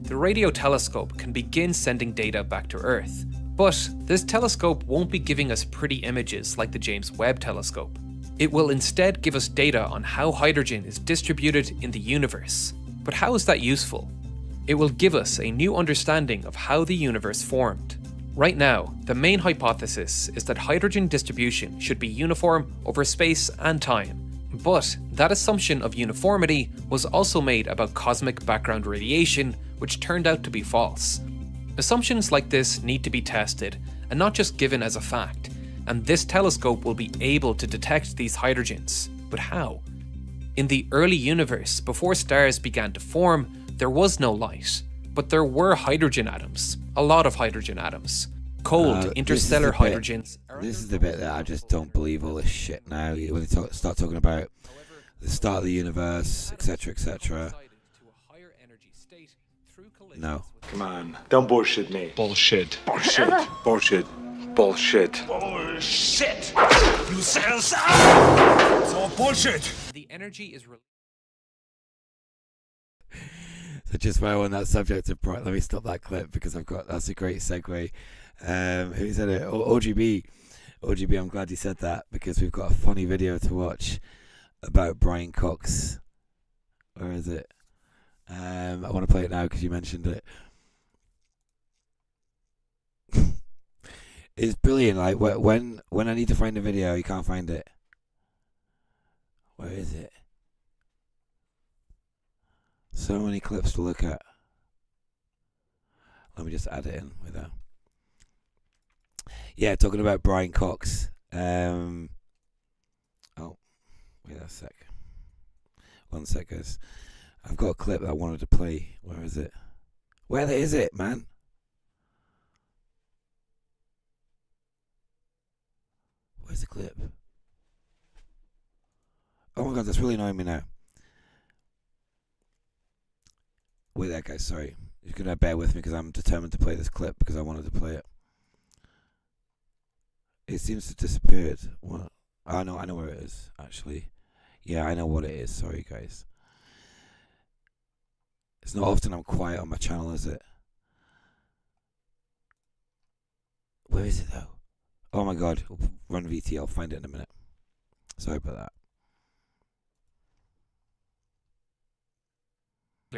Speaker 17: the radio telescope can begin sending data back to Earth. But this telescope won't be giving us pretty images like the James Webb Telescope. It will instead give us data on how hydrogen is distributed in the universe. But how is that useful? It will give us a new understanding of how the universe formed. Right now, the main hypothesis is that hydrogen distribution should be uniform over space and time. But that assumption of uniformity was also made about cosmic background radiation, which turned out to be false. Assumptions like this need to be tested, and not just given as a fact. and this telescope will be able to detect these hydrogens. But how? In the early universe, before stars began to form, there was no light, but there were hydrogen atoms, a lot of hydrogen atoms. Cold interstellar hydrogens.
Speaker 1: This is the bit that I just don't believe all this shit now. When they start talking about the start of the universe, etc., etc. No.
Speaker 8: Come on, don't bullshit me. Bullshit. Bullshit. Bullshit. Bullshit.
Speaker 13: Bullshit! You said so! It's all bullshit!
Speaker 17: The energy is
Speaker 1: So just while on that subject of let me stop that clip because that's a great segue. Who said it? OGB, I'm glad you said that because we've got a funny video to watch about Brian Cox. Where is it? I want to play it now because you mentioned it. It's brilliant. Like when I need to find a video, you can't find it. Where is it? So many clips to look at. Let me just add it in with that. Yeah, talking about Brian Cox. Oh, wait a sec. 1 sec, guys. I've got a clip that I wanted to play. Where is it? Where is it, man? Where's the clip? Oh my god, that's really annoying me now. Wait there, guys, sorry. You're going to bear with me because I'm determined to play this clip because I wanted to play it. It seems to have disappeared. What? Oh, no, I know where it is, actually. Yeah, I know what it is. Sorry, guys. It's not often I'm quiet on my channel, is it? Where is it, though? Oh, my God. Run VT. I'll find it in a minute. Sorry about that.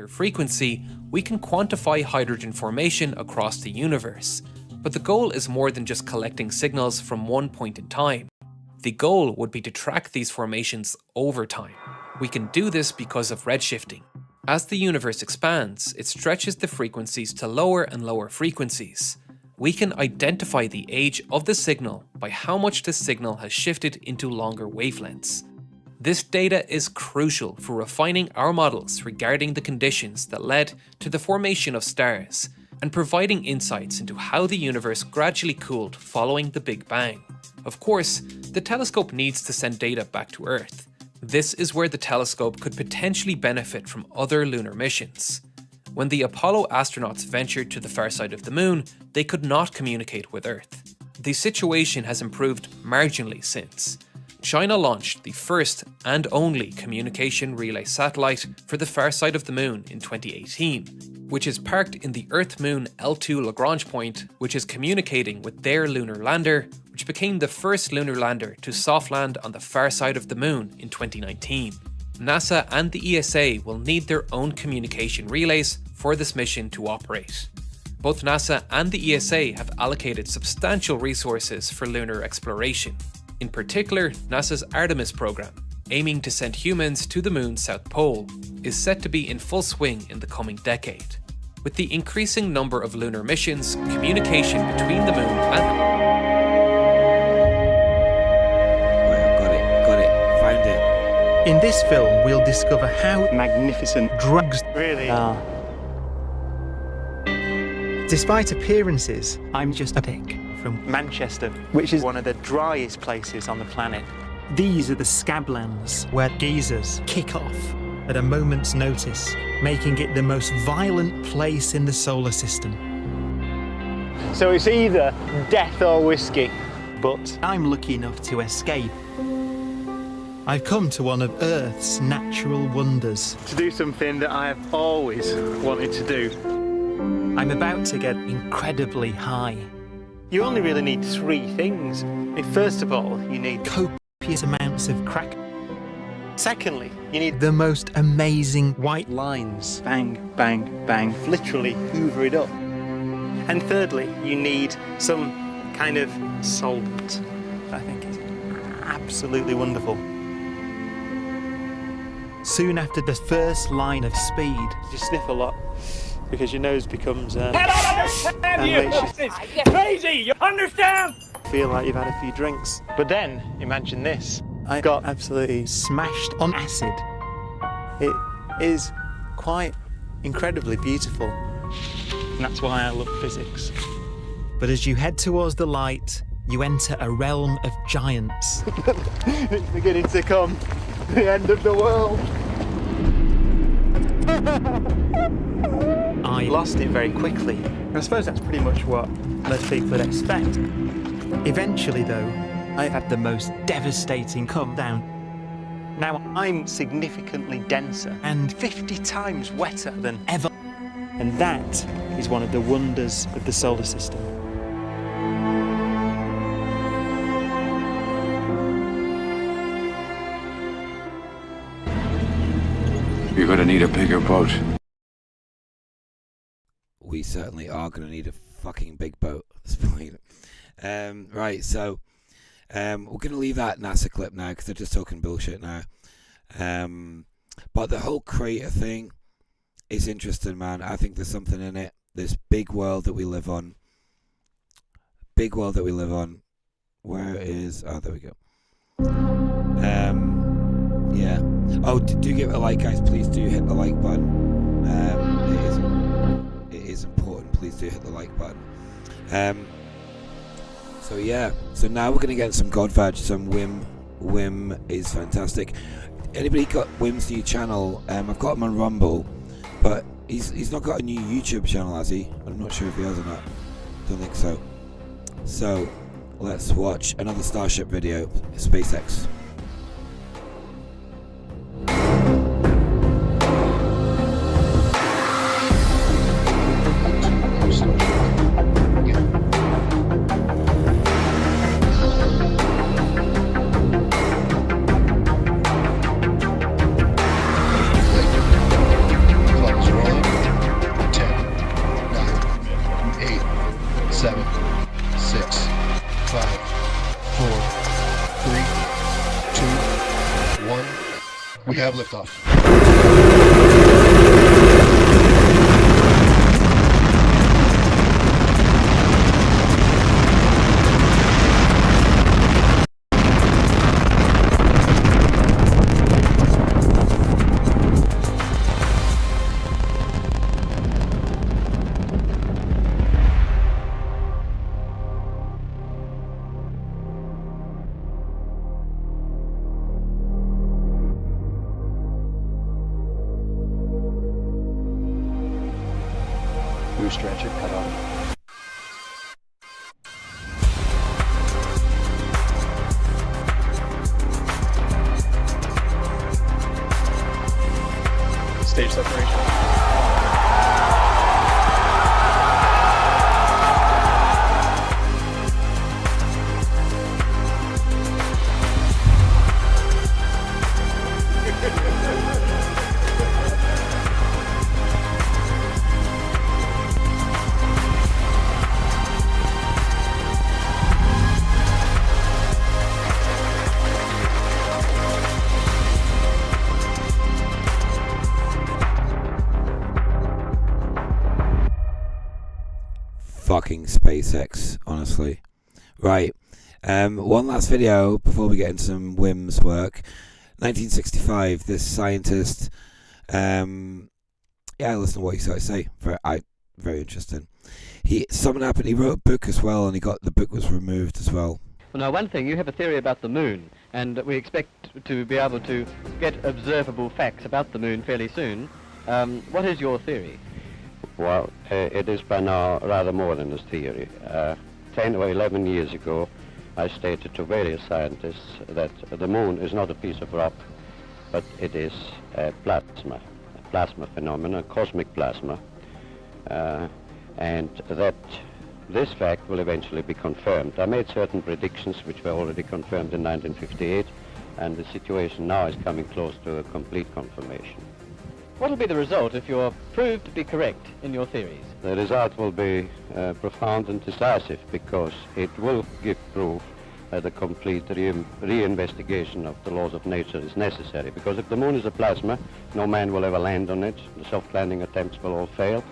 Speaker 17: Frequency, we can quantify hydrogen formation across the universe. But the goal is more than just collecting signals from one point in time. The goal would be to track these formations over time. We can do this because of redshifting. As the universe expands, it stretches the frequencies to lower and lower frequencies. We can identify the age of the signal by how much the signal has shifted into longer wavelengths. This data is crucial for refining our models regarding the conditions that led to the formation of stars and providing insights into how the universe gradually cooled following the Big Bang. Of course, the telescope needs to send data back to Earth. This is where the telescope could potentially benefit from other lunar missions. When the Apollo astronauts ventured to the far side of the moon, they could not communicate with Earth. The situation has improved marginally since. China launched the first and only communication relay satellite for the far side of the moon in 2018, which is parked in the Earth-Moon L2 Lagrange point, which is communicating with their lunar lander, which became the first lunar lander to soft land on the far side of the moon in 2019. NASA and the ESA will need their own communication relays for this mission to operate. Both NASA and the ESA have allocated substantial resources for lunar exploration. In particular, NASA's Artemis program, aiming to send humans to the moon's south pole, is set to be in full swing in the coming decade. With the increasing number of lunar missions, communication between the moon and...
Speaker 1: Got it, found it.
Speaker 18: In this film, we'll discover how magnificent drugs
Speaker 19: really
Speaker 18: are. Despite appearances, I'm just a pick from
Speaker 19: Manchester, which is one of the driest places on the planet.
Speaker 18: These are the scablands where geysers kick off at a moment's notice, making it the most violent place in the solar system.
Speaker 19: So it's either death or whiskey, but
Speaker 18: I'm lucky enough to escape. I've come to one of Earth's natural wonders.
Speaker 19: To do something that I have always wanted to do.
Speaker 18: I'm about to get incredibly high.
Speaker 19: You only really need three things. First of all, you need
Speaker 18: copious amounts of crack.
Speaker 19: Secondly, you need
Speaker 18: the most amazing white
Speaker 19: lines. Bang, bang, bang. Literally hoover it up. And thirdly, you need some kind of solvent. I think is absolutely wonderful.
Speaker 18: Soon after the first line of speed,
Speaker 19: you sniff a lot because your nose becomes
Speaker 13: I don't understand you! It's crazy, you understand?
Speaker 19: feel like you've had a few drinks. But then, imagine this. I got absolutely
Speaker 18: Smashed on acid.
Speaker 19: It is quite incredibly beautiful. And that's why I love physics.
Speaker 18: But as you head towards the light, you enter a realm of giants.
Speaker 19: It's beginning to come. The end of the world. I lost it very quickly. I suppose that's pretty much what most people would expect.
Speaker 18: Eventually, though, I had the most devastating come down.
Speaker 19: Now I'm significantly denser
Speaker 18: And
Speaker 19: 50 times wetter than
Speaker 18: ever.
Speaker 19: And that is one of the wonders of the solar system.
Speaker 8: You're gonna need a bigger boat.
Speaker 1: We certainly are going to need a fucking big boat at this point. Right, so we're going to leave that NASA clip now because they're just talking bullshit now. But the whole crater thing is interesting, man. I think there's something in it. This big world that we live on. Big world that we live on. Where is... Oh, there we go. Yeah. Oh, do give it a like, guys. Please do hit the like button. It is important. Please do hit the like button. So yeah. So now we're gonna get some Godvag, some Whim. Whim is fantastic. Anybody got Whim's new channel? I've got him on Rumble, but he's not got a new YouTube channel, has he? I'm not sure if he has or not. Don't think so. So let's watch another Starship video. SpaceX.
Speaker 12: We have liftoff.
Speaker 6: Stretch it, cut off.
Speaker 5: Stage separation.
Speaker 1: Fucking SpaceX, honestly. Right. One last video before we get into some Whim's work. 1965, this scientist, listen to what he started to say. Very interesting. Something happened, he wrote a book as well, and the book was removed as well.
Speaker 20: Well, now, one thing, you have a theory about the moon, and we expect to be able to get observable facts about the moon fairly soon. What is your theory?
Speaker 16: Well, it is by now rather more than a theory. 10 or 11 years ago, I stated to various scientists that the moon is not a piece of rock, but it is a plasma phenomena, cosmic plasma, and that this fact will eventually be confirmed. I made certain predictions which were already confirmed in 1958, and the situation now is coming close to a complete confirmation.
Speaker 20: What will be the result if you're proved to be correct in your theories?
Speaker 16: The result will be profound and decisive, because it will give proof that a complete reinvestigation of the laws of nature is necessary. Because if the moon is a plasma, no man will ever land on it. The soft landing attempts will all fail.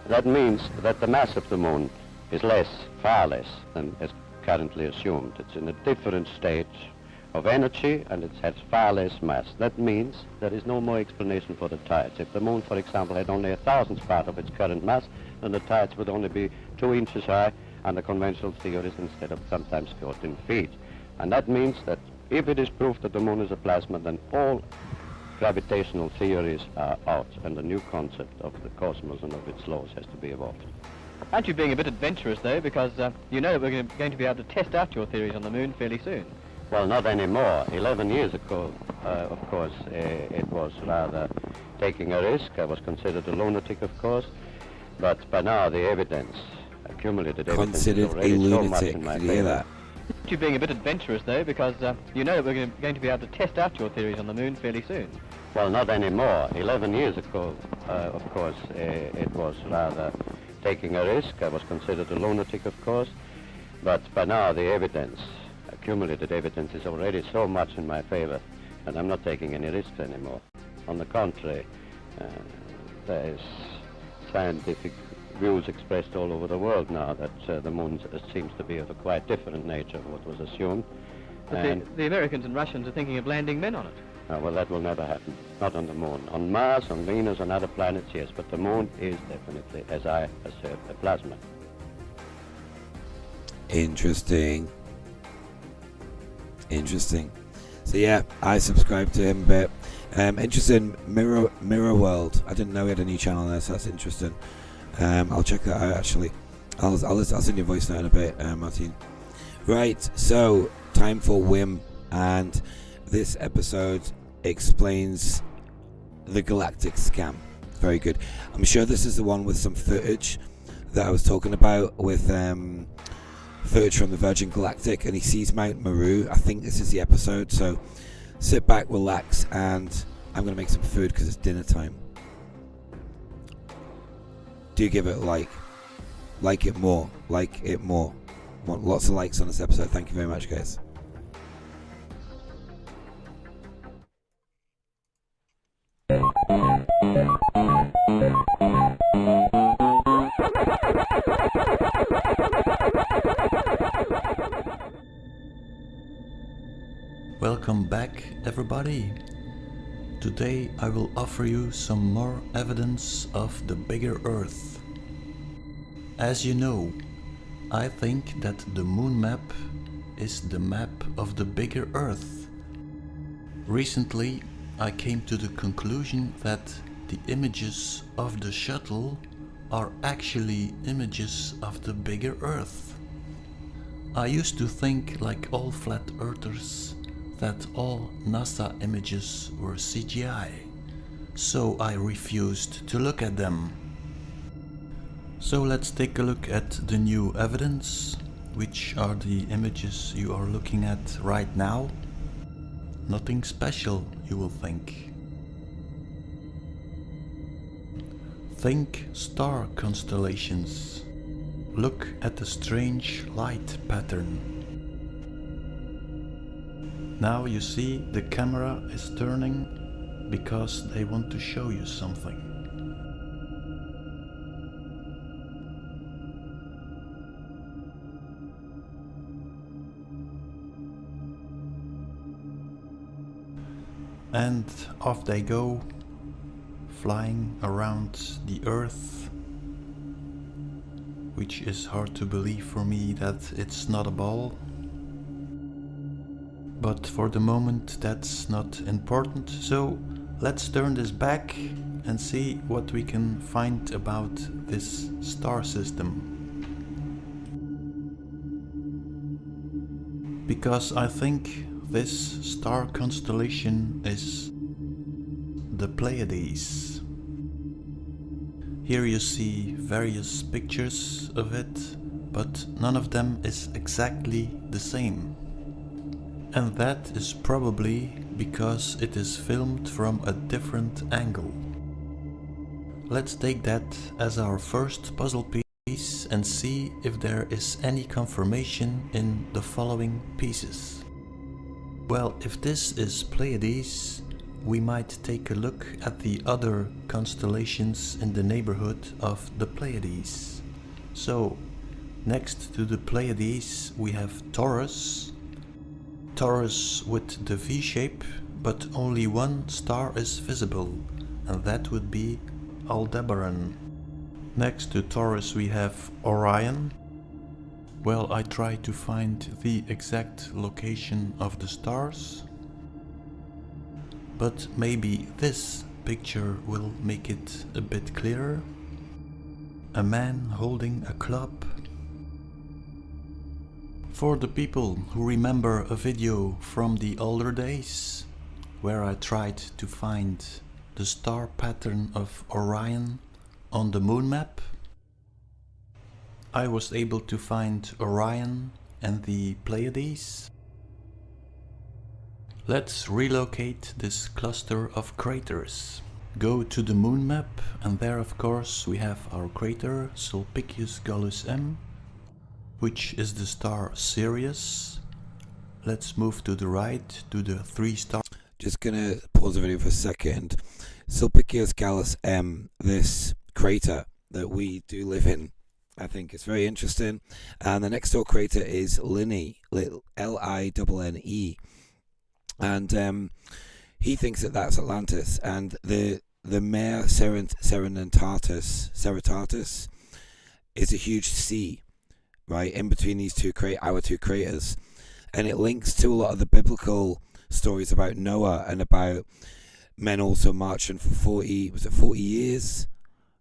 Speaker 16: That means that the mass of the moon is less, far less, than as currently assumed. It's in a different state of energy, and it has far less mass. That means there is no more explanation for the tides. If the moon, for example, had only a thousandth part of its current mass, then the tides would only be 2 inches high under conventional theories instead of sometimes 14 feet. And that means that if it is proved that the moon is a plasma, then all gravitational theories are out, and a new concept of the cosmos and of its laws has to be evolved.
Speaker 20: Aren't you being a bit adventurous, though, because you know that we're going to be able to test out your theories on the moon fairly soon?
Speaker 16: Well, not anymore. 11 years ago, of course, it was rather taking a risk. I was considered a lunatic, of course, but by now the evidence, accumulated evidence, is already so much in my favor.
Speaker 20: Aren't you being a bit adventurous, though, because you know that we're going to be able to test out your theories on the moon fairly soon?
Speaker 16: Well, not anymore. 11 years ago, of course, it was rather taking a risk. I was considered a lunatic, of course, but by now the evidence, accumulated evidence, is already so much in my favor, and I'm not taking any risks anymore. On the contrary, there is scientific views expressed all over the world now that the moon seems to be of a quite different nature of what was assumed.
Speaker 20: But the Americans and Russians are thinking of landing men on it.
Speaker 16: Well, that will never happen. Not on the moon. On Mars, on Venus, on other planets, yes, but the moon is definitely, as I assert, a plasma.
Speaker 1: Interesting. Interesting. So yeah, I subscribe to him, but interesting. Mirror World. I didn't know he had a new channel there, so that's interesting. I'll check that out actually. I'll send you a voice note in a bit, Martin. Right, so time for Whim, and this episode explains the Galactic scam. Very good. I'm sure this is the one with some footage that I was talking about, with footage from the Virgin Galactic, and he sees Mount Meru. I think this is the episode, so sit back, relax, and I'm going to make some food because it's dinner time. Do give it a like it more, want lots of likes on this episode. Thank you very much, guys.
Speaker 21: Welcome back, everybody. Today I will offer you some more evidence of the bigger Earth. As you know, I think that the moon map is the map of the bigger Earth. Recently, I came to the conclusion that the images of the shuttle are actually images of the bigger Earth. I used to think, like all flat earthers, that all NASA images were CGI, so I refused to look at them. So let's take a look at the new evidence, which are the images you are looking at right now. Nothing special, you will think. Think star constellations. Look at the strange light pattern. Now you see the camera is turning because they want to show you something. And off they go, flying around the Earth, which is hard to believe for me that it's not a ball. But for the moment that's not important, so let's turn this back and see what we can find about this star system. Because I think this star constellation is the Pleiades. Here you see various pictures of it, but none of them is exactly the same. And that is probably because it is filmed from a different angle. Let's take that as our first puzzle piece and see if there is any confirmation in the following pieces. Well, if this is Pleiades, we might take a look at the other constellations in the neighborhood of the Pleiades. So, Next to the Pleiades we have Taurus. Taurus with the V shape, but only one star is visible, and that would be Aldebaran. Next to Taurus we have Orion. Well, I tried to find the exact location of the stars, but maybe this picture will make it a bit clearer. A man holding a club. For the people who remember a video from the older days, where I tried to find the star pattern of Orion on the moon map, I was able to find Orion and the Pleiades. Let's relocate this cluster of craters. Go to the moon map, and there of course we have our crater Sulpicius Gallus M, which is the star Sirius. Let's move to the right to the 3 star.
Speaker 1: Just gonna pause the video for a second. Sulpicius Gallus M, this crater that we do live in, I think it's very interesting. And the next door crater is Linne, Linne, and he thinks that that's Atlantis. And the Mare Serenitatis is a huge sea, right, in between these our two craters, and it links to a lot of the biblical stories about Noah and about men also marching for 40 years,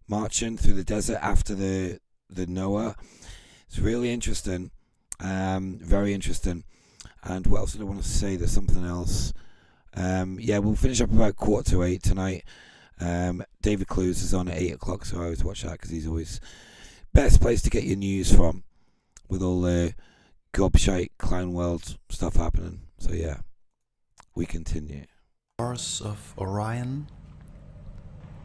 Speaker 1: marching through the desert after the Noah. It's really interesting, very interesting. And what else did I want to say? There's something else. Yeah, we'll finish up about 7:45 tonight. David Clues is on at 8 o'clock, so I always watch that because he's always best place to get your news from, with all the gobshite clown world stuff happening. So yeah, we continue.
Speaker 21: Stars of Orion.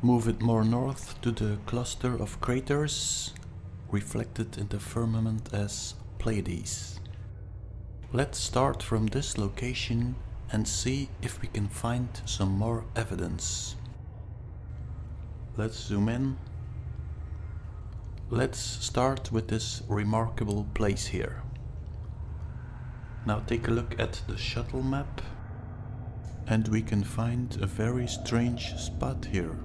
Speaker 21: Move it more north to the cluster of craters, reflected in the firmament as Pleiades. Let's start from this location and see if we can find some more evidence. Let's zoom in. Let's start with this remarkable place here. Now take a look at the shuttle map, and we can find a very strange spot here.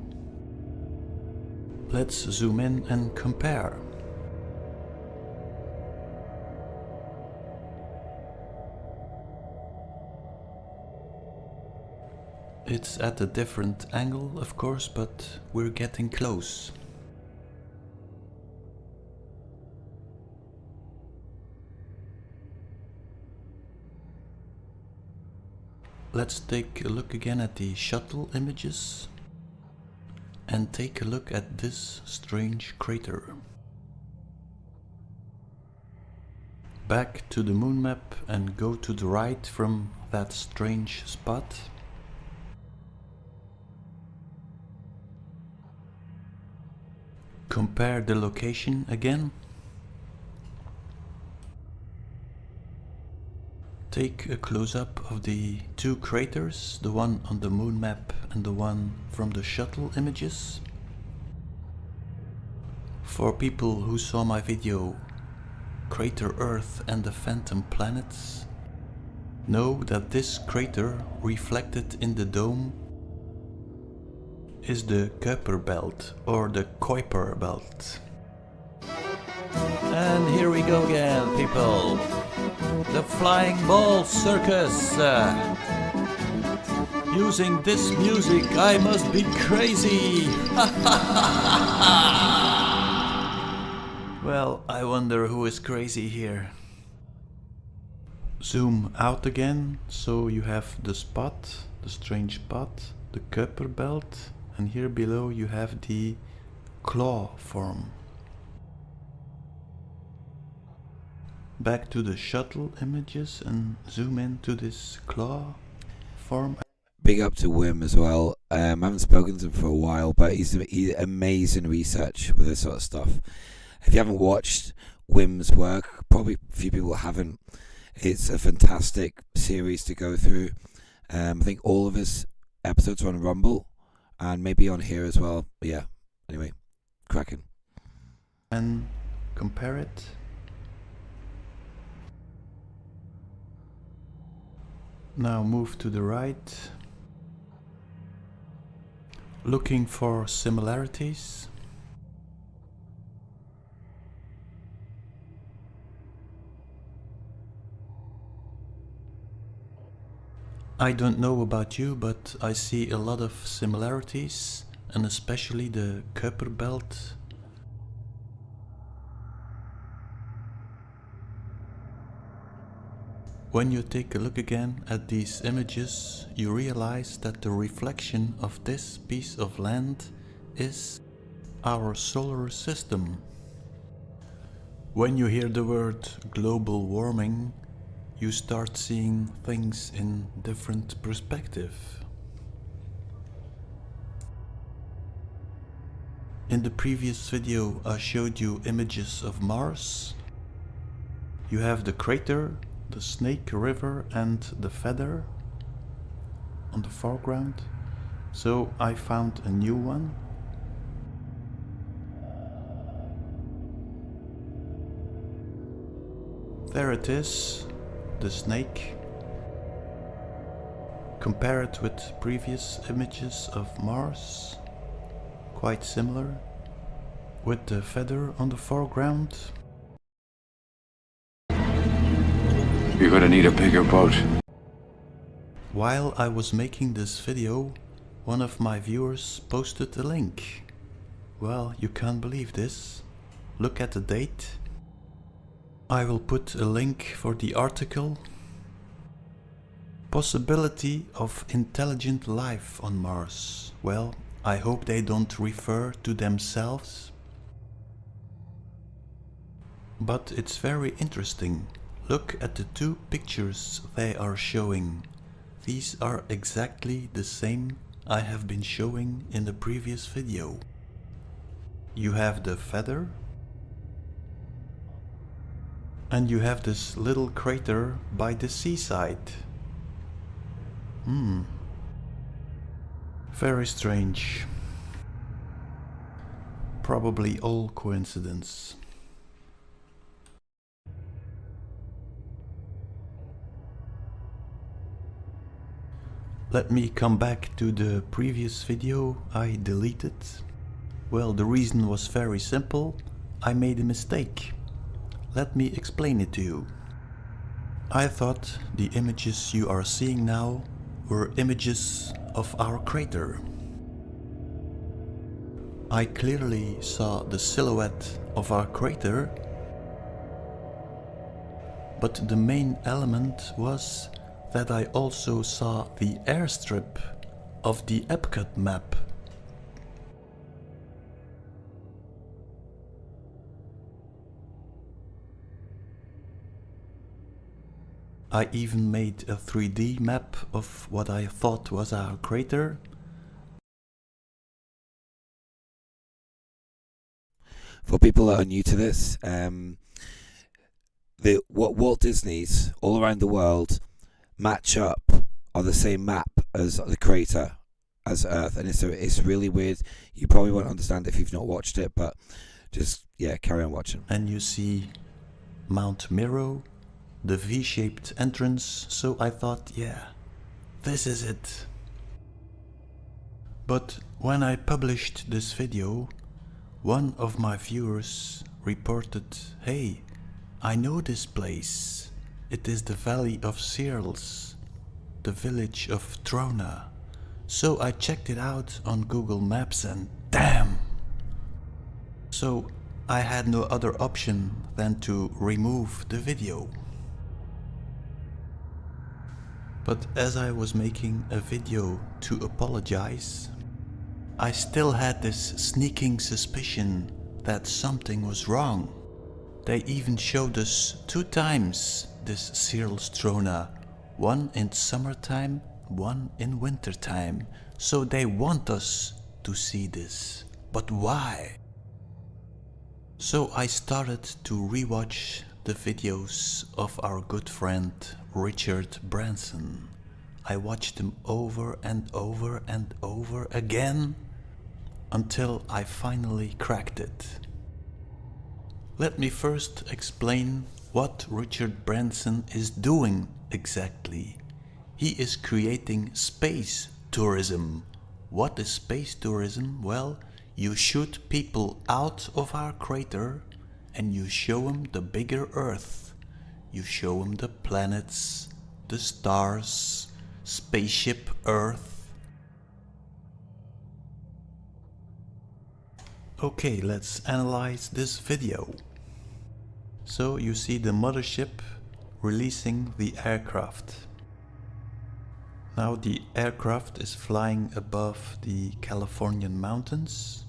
Speaker 21: Let's zoom in and compare. It's at a different angle, of course, but we're getting close. Let's take a look again at the shuttle images and take a look at this strange crater. Back to the moon map and go to the right from that strange spot. Compare the location again. Take a close-up of the two craters, the one on the moon map and the one from the shuttle images. For people who saw my video, Crater Earth and the Phantom Planets, know that this crater reflected in the dome is the Kuiper Belt, or the Kuiper Belt.
Speaker 3: And here we go again, people. The Flying Ball Circus. Using this music, I must be crazy.
Speaker 21: Well, I wonder who is crazy here. Zoom out again, so you have the spot, the strange spot, the Kuiper Belt, and here below you have the claw form. Back to the shuttle images and zoom into this claw form.
Speaker 1: Big up to Whim as well. I haven't spoken to him for a while, but he's amazing research with this sort of stuff. If you haven't watched Whim's work, probably a few people haven't. It's a fantastic series to go through. I think all of his episodes are on Rumble and maybe on here as well. But yeah, anyway, cracking.
Speaker 21: And compare it. Now move to the right. Looking for similarities. I don't know about you, but I see a lot of similarities, and especially the Kuiper belt. When you take a look again at these images, you realize that the reflection of this piece of land is our solar system. When you hear the word global warming, you start seeing things in different perspective. In the previous video I showed you images of Mars. You have the crater, the Snake River and the feather on the foreground. So I found a new one. There it is, the snake. Compare it with previous images of Mars. Quite similar, with the feather on the foreground.
Speaker 8: You're gonna need a bigger boat.
Speaker 21: While I was making this video, one of my viewers posted a link. Well, you can't believe this. Look at the date. I will put a link for the article. Possibility of intelligent life on Mars. Well, I hope they don't refer to themselves. But it's very interesting. Look at the two pictures they are showing. These are exactly the same I have been showing in the previous video. You have the feather. And you have this little crater by the seaside. Very strange. Probably all coincidence. Let me come back to the previous video I deleted. Well, the reason was very simple. I made a mistake. Let me explain it to you. I thought the images you are seeing now were images of our crater. I clearly saw the silhouette of our crater, but the main element was that I also saw the airstrip of the Epcot map. I even made a 3D map of what I thought was our crater.
Speaker 1: For people that are new to this, what Walt Disney's all around the world match up on the same map as the crater as Earth, and it's really weird. You probably won't understand if you've not watched it, but just carry on watching.
Speaker 21: And you see Mount Miro, the V-shaped entrance, so I thought, yeah, this is it. But when I published this video, one of my viewers reported, hey, I know this place. It is the Valley of Seals, the village of Trona. So I checked it out on Google Maps and damn! So I had no other option than to remove the video. But as I was making a video to apologize, I still had this sneaking suspicion that something was wrong. They even showed us 2 times this Seals Trona, one in summertime, one in wintertime. So they want us to see this. But why? So I started to rewatch the videos of our good friend Richard Branson. I watched them over and over and over again until I finally cracked it. Let me first explain what Richard Branson is doing exactly. He is creating space tourism. What is space tourism? Well, you shoot people out of our crater and you show them the bigger Earth. You show them the planets, the stars, spaceship Earth. Okay, let's analyze this video. So you see the mothership releasing the aircraft. Now the aircraft is flying above the Californian mountains.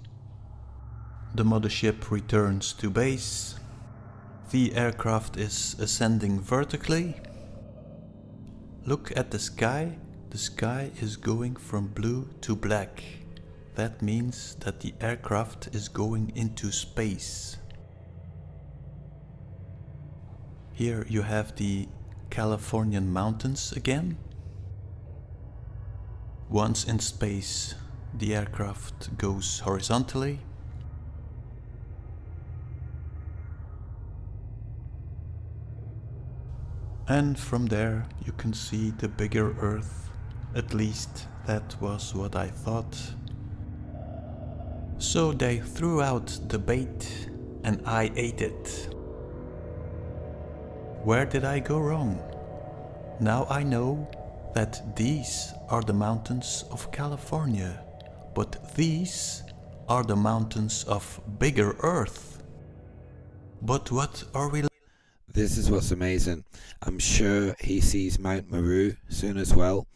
Speaker 21: The mothership returns to base. The aircraft is ascending vertically. Look at the sky. The sky is going from blue to black. That means that the aircraft is going into space. Here you have the Californian mountains again. Once in space, the aircraft goes horizontally. And from there you can see the bigger Earth. At least that was what I thought. So they threw out the bait and I ate it. Where did I go wrong? Now I know that these are the mountains of California, but these are the mountains of bigger Earth. But what are we?
Speaker 1: This is what's amazing. I'm sure he sees Mount Meru soon as well,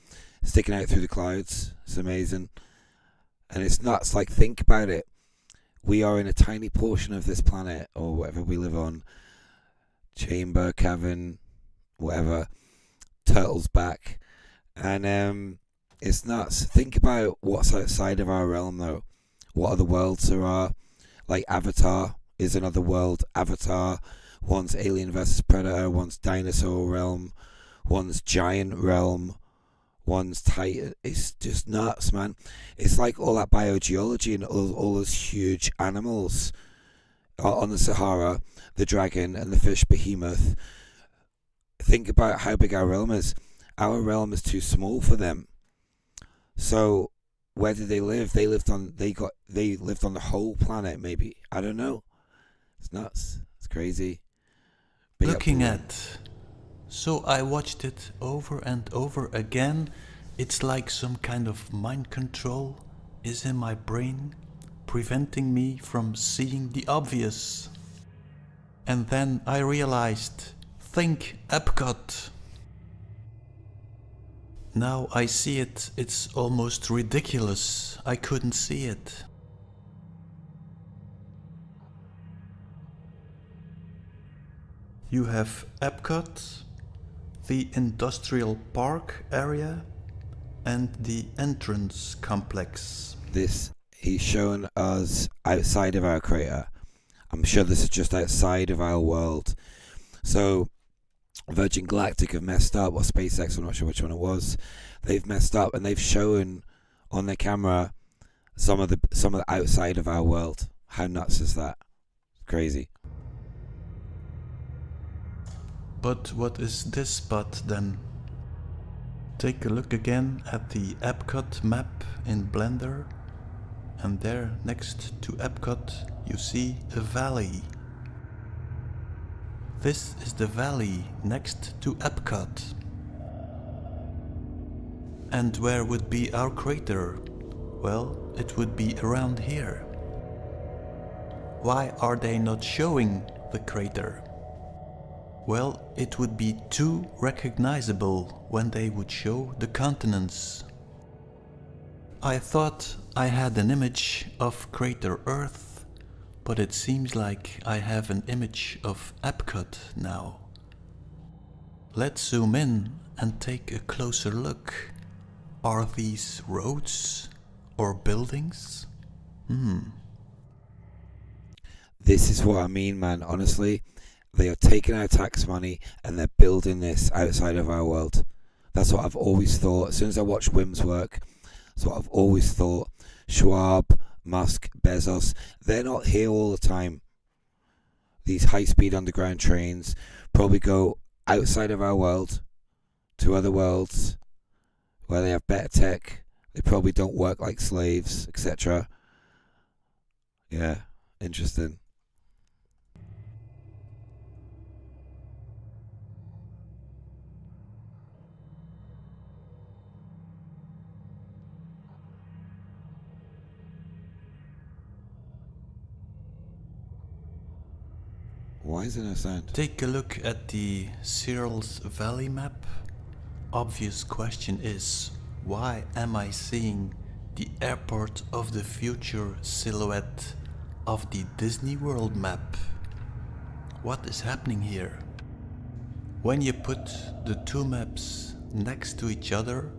Speaker 1: sticking out through the clouds. It's amazing. And it's nuts. Like, think about it. We are in a tiny portion of this planet, or whatever we live on. Chamber, cavern, whatever. Turtle's back. And it's nuts. Think about what's outside of our realm, though. What other worlds there are. Like Avatar is another world. Avatar, one's Alien vs Predator, one's Dinosaur realm, one's Giant realm, one's Titan. It's just nuts, man. It's like all that biogeology and all those huge animals on the Sahara, the dragon and the fish behemoth. Think about how big our realm is. Our realm is too small for them. So where did they live? They lived on the whole planet, maybe. I don't know. It's nuts. It's crazy.
Speaker 21: Looking at. So I watched it over and over again. It's like some kind of mind control is in my brain, preventing me from seeing the obvious. And then I realized, think Epcot. Now I see it, it's almost ridiculous. I couldn't see it. You have Epcot, the industrial park area, and the entrance complex.
Speaker 1: This he's shown us outside of our crater. I'm sure this is just outside of our world. So Virgin Galactic have messed up, or SpaceX, I'm not sure which one it was. They've messed up and they've shown on their camera some of the outside of our world. How nuts is that? Crazy.
Speaker 21: But what is this spot then? Take a look again at the Epcot map in Blender, and there next to Epcot you see a valley. This is the valley next to Epcot. And where would be our crater? Well, it would be around here. Why are they not showing the crater? Well, it would be too recognizable when they would show the continents. I thought I had an image of crater Earth, but it seems like I have an image of Epcot now. Let's zoom in and take a closer look. Are these roads or buildings?
Speaker 1: This is what I mean, man. Honestly, they are taking our tax money and they're building this outside of our world. That's what I've always thought. As soon as I watched Whim's work, that's what I've always thought. Schwab, Musk, Bezos, they're not here all the time. These high-speed underground trains probably go outside of our world to other worlds where they have better tech. They probably don't work like slaves, etc. Yeah, interesting. Why is there no sound?
Speaker 21: Take a look at the Searles Valley map. Obvious question is, why am I seeing the airport of the future silhouette of the Disney World map? What is happening here? When you put the two maps next to each other,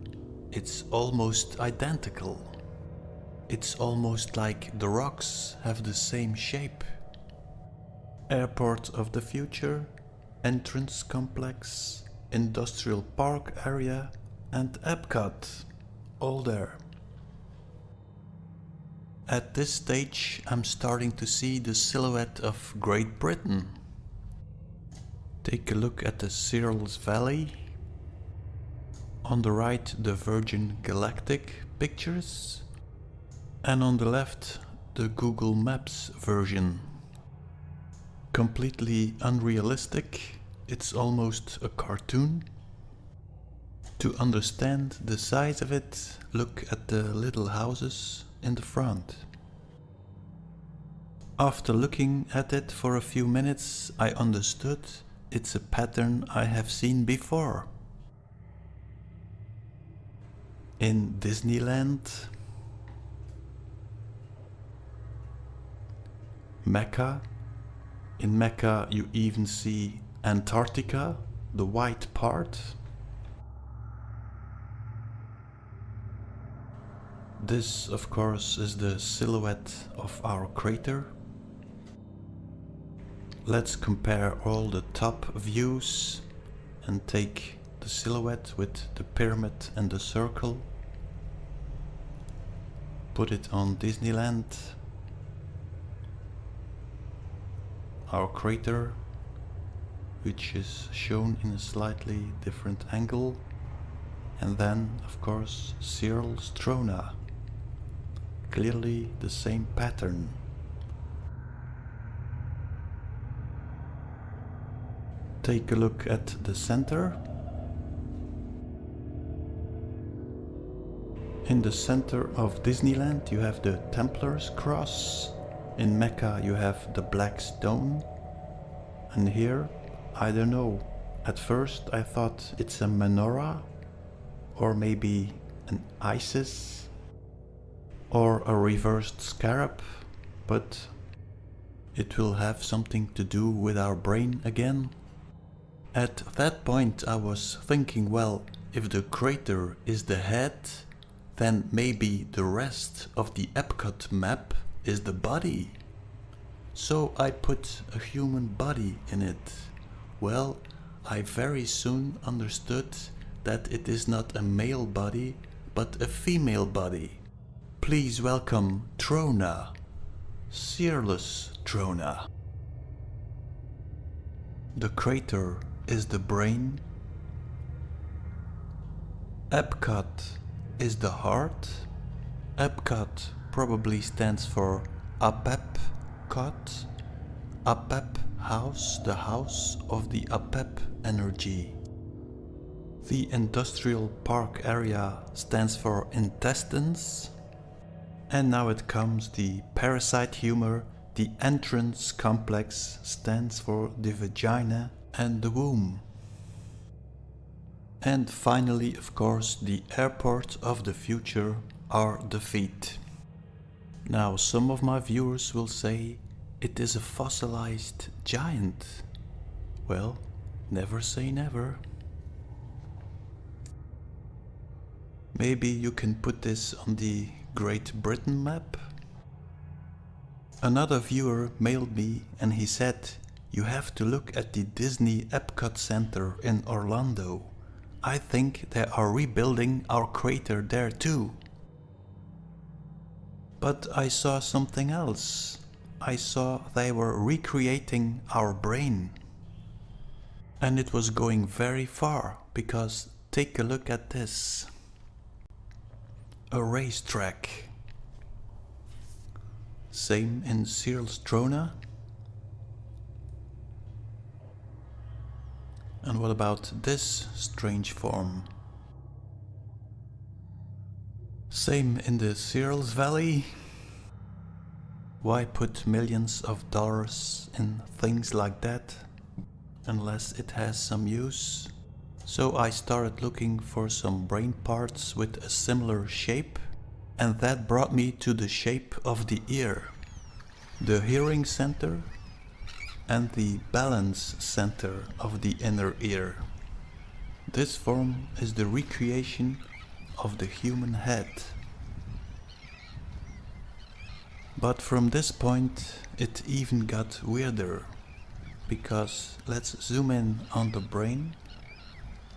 Speaker 21: it's almost identical. It's almost like the rocks have the same shape. Airport of the future, entrance complex, industrial park area, and Epcot, all there. At this stage, I'm starting to see the silhouette of Great Britain. Take a look at the Searles Valley. On the right, the Virgin Galactic pictures, and on the left, the Google Maps version. Completely unrealistic, it's almost a cartoon. To understand the size of it, look at the little houses in the front. After looking at it for a few minutes, I understood it's a pattern I have seen before. In Disneyland, Mecca. In Mecca you even see Antarctica, the white part. This, of course, is the silhouette of our crater. Let's compare all the top views and take the silhouette with the pyramid and the circle. Put it on Disneyland. Our crater, which is shown in a slightly different angle, and then of course Searles Trona, clearly the same pattern. Take a look at the center. In the center of Disneyland you have the Templar's Cross. In Mecca you have the black stone, and here, I don't know, at first I thought it's a menorah, or maybe an Isis, or a reversed scarab, but it will have something to do with our brain again. At that point I was thinking, well, if the crater is the head, then maybe the rest of the Epcot map is the body. So I put a human body in it. Well, I very soon understood that it is not a male body, but a female body. Please welcome Trona, Searles Trona. The crater is the brain. Epcot is the heart. Epcot probably stands for Apep-Cot. Apep house, the house of the Apep energy. The industrial park area stands for intestines. And now it comes the parasite humor. The entrance complex stands for the vagina and the womb. And finally, of course, the airport of the future are the feet. Now, some of my viewers will say it is a fossilized giant. Well, never say never. Maybe you can put this on the Great Britain map? Another viewer mailed me and he said, you have to look at the Disney Epcot Center in Orlando. I think they are rebuilding our crater there too. But I saw something else. I saw they were recreating our brain. And it was going very far, because take a look at this. a racetrack. Same in Cyril's Trona. And what about this strange form? Same in the Cyril's Valley. Why put millions of dollars in things like that unless it has some use? So I started looking for some brain parts with a similar shape, and that brought me to the shape of the ear, the hearing center and the balance center of the inner ear. This form is the recreation of the human head. But from this point it even got weirder, because let's zoom in on the brain,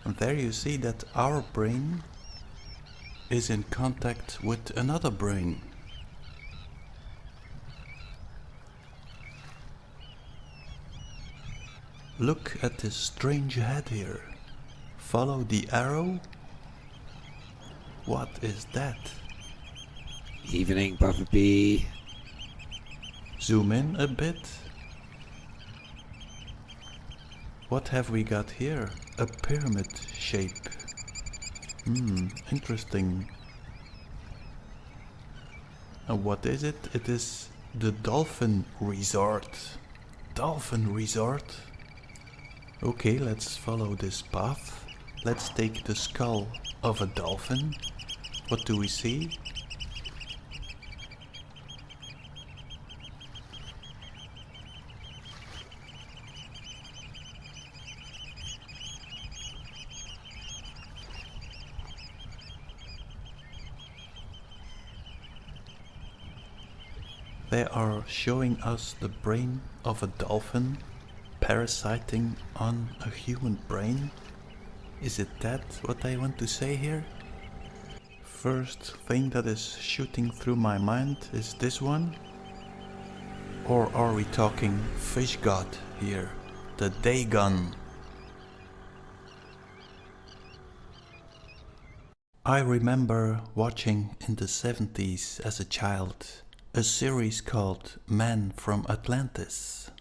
Speaker 21: and there you see that our brain is in contact with another brain. Look at this strange head here. Follow the arrow. What is that?
Speaker 1: Evening, Papa B.
Speaker 21: Zoom in a bit. What have we got here? A pyramid shape. Interesting. And what is it? It is the Dolphin Resort. Dolphin Resort? Okay, let's follow this path. Let's take the skull of a dolphin. What do we see? They are showing us the brain of a dolphin parasiting on a human brain. Is it that what they want to say here? First thing that is shooting through my mind is this one. Or are we talking fish god here? The Dagon. I remember watching in the 70s as a child a series called Man from Atlantis.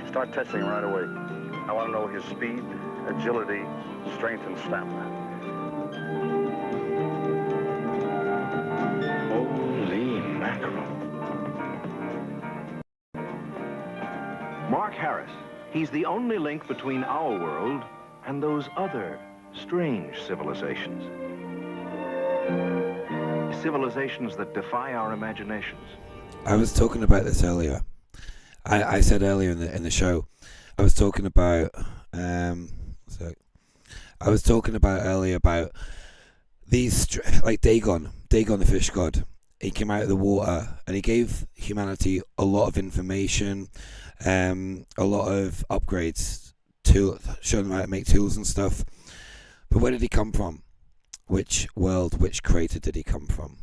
Speaker 7: Start testing right away. I want to know his speed, agility, strength, and stamina. Holy mackerel.
Speaker 22: Mark Harris. He's the only link between our world and those other strange civilizations. Civilizations that defy our imaginations.
Speaker 1: I was talking about this earlier. I said earlier in the show, I was talking about earlier about these, like Dagon the fish god. He came out of the water and he gave humanity a lot of information, a lot of upgrades to show them how to make tools and stuff. But where did he come from? Which world, which crater did he come from?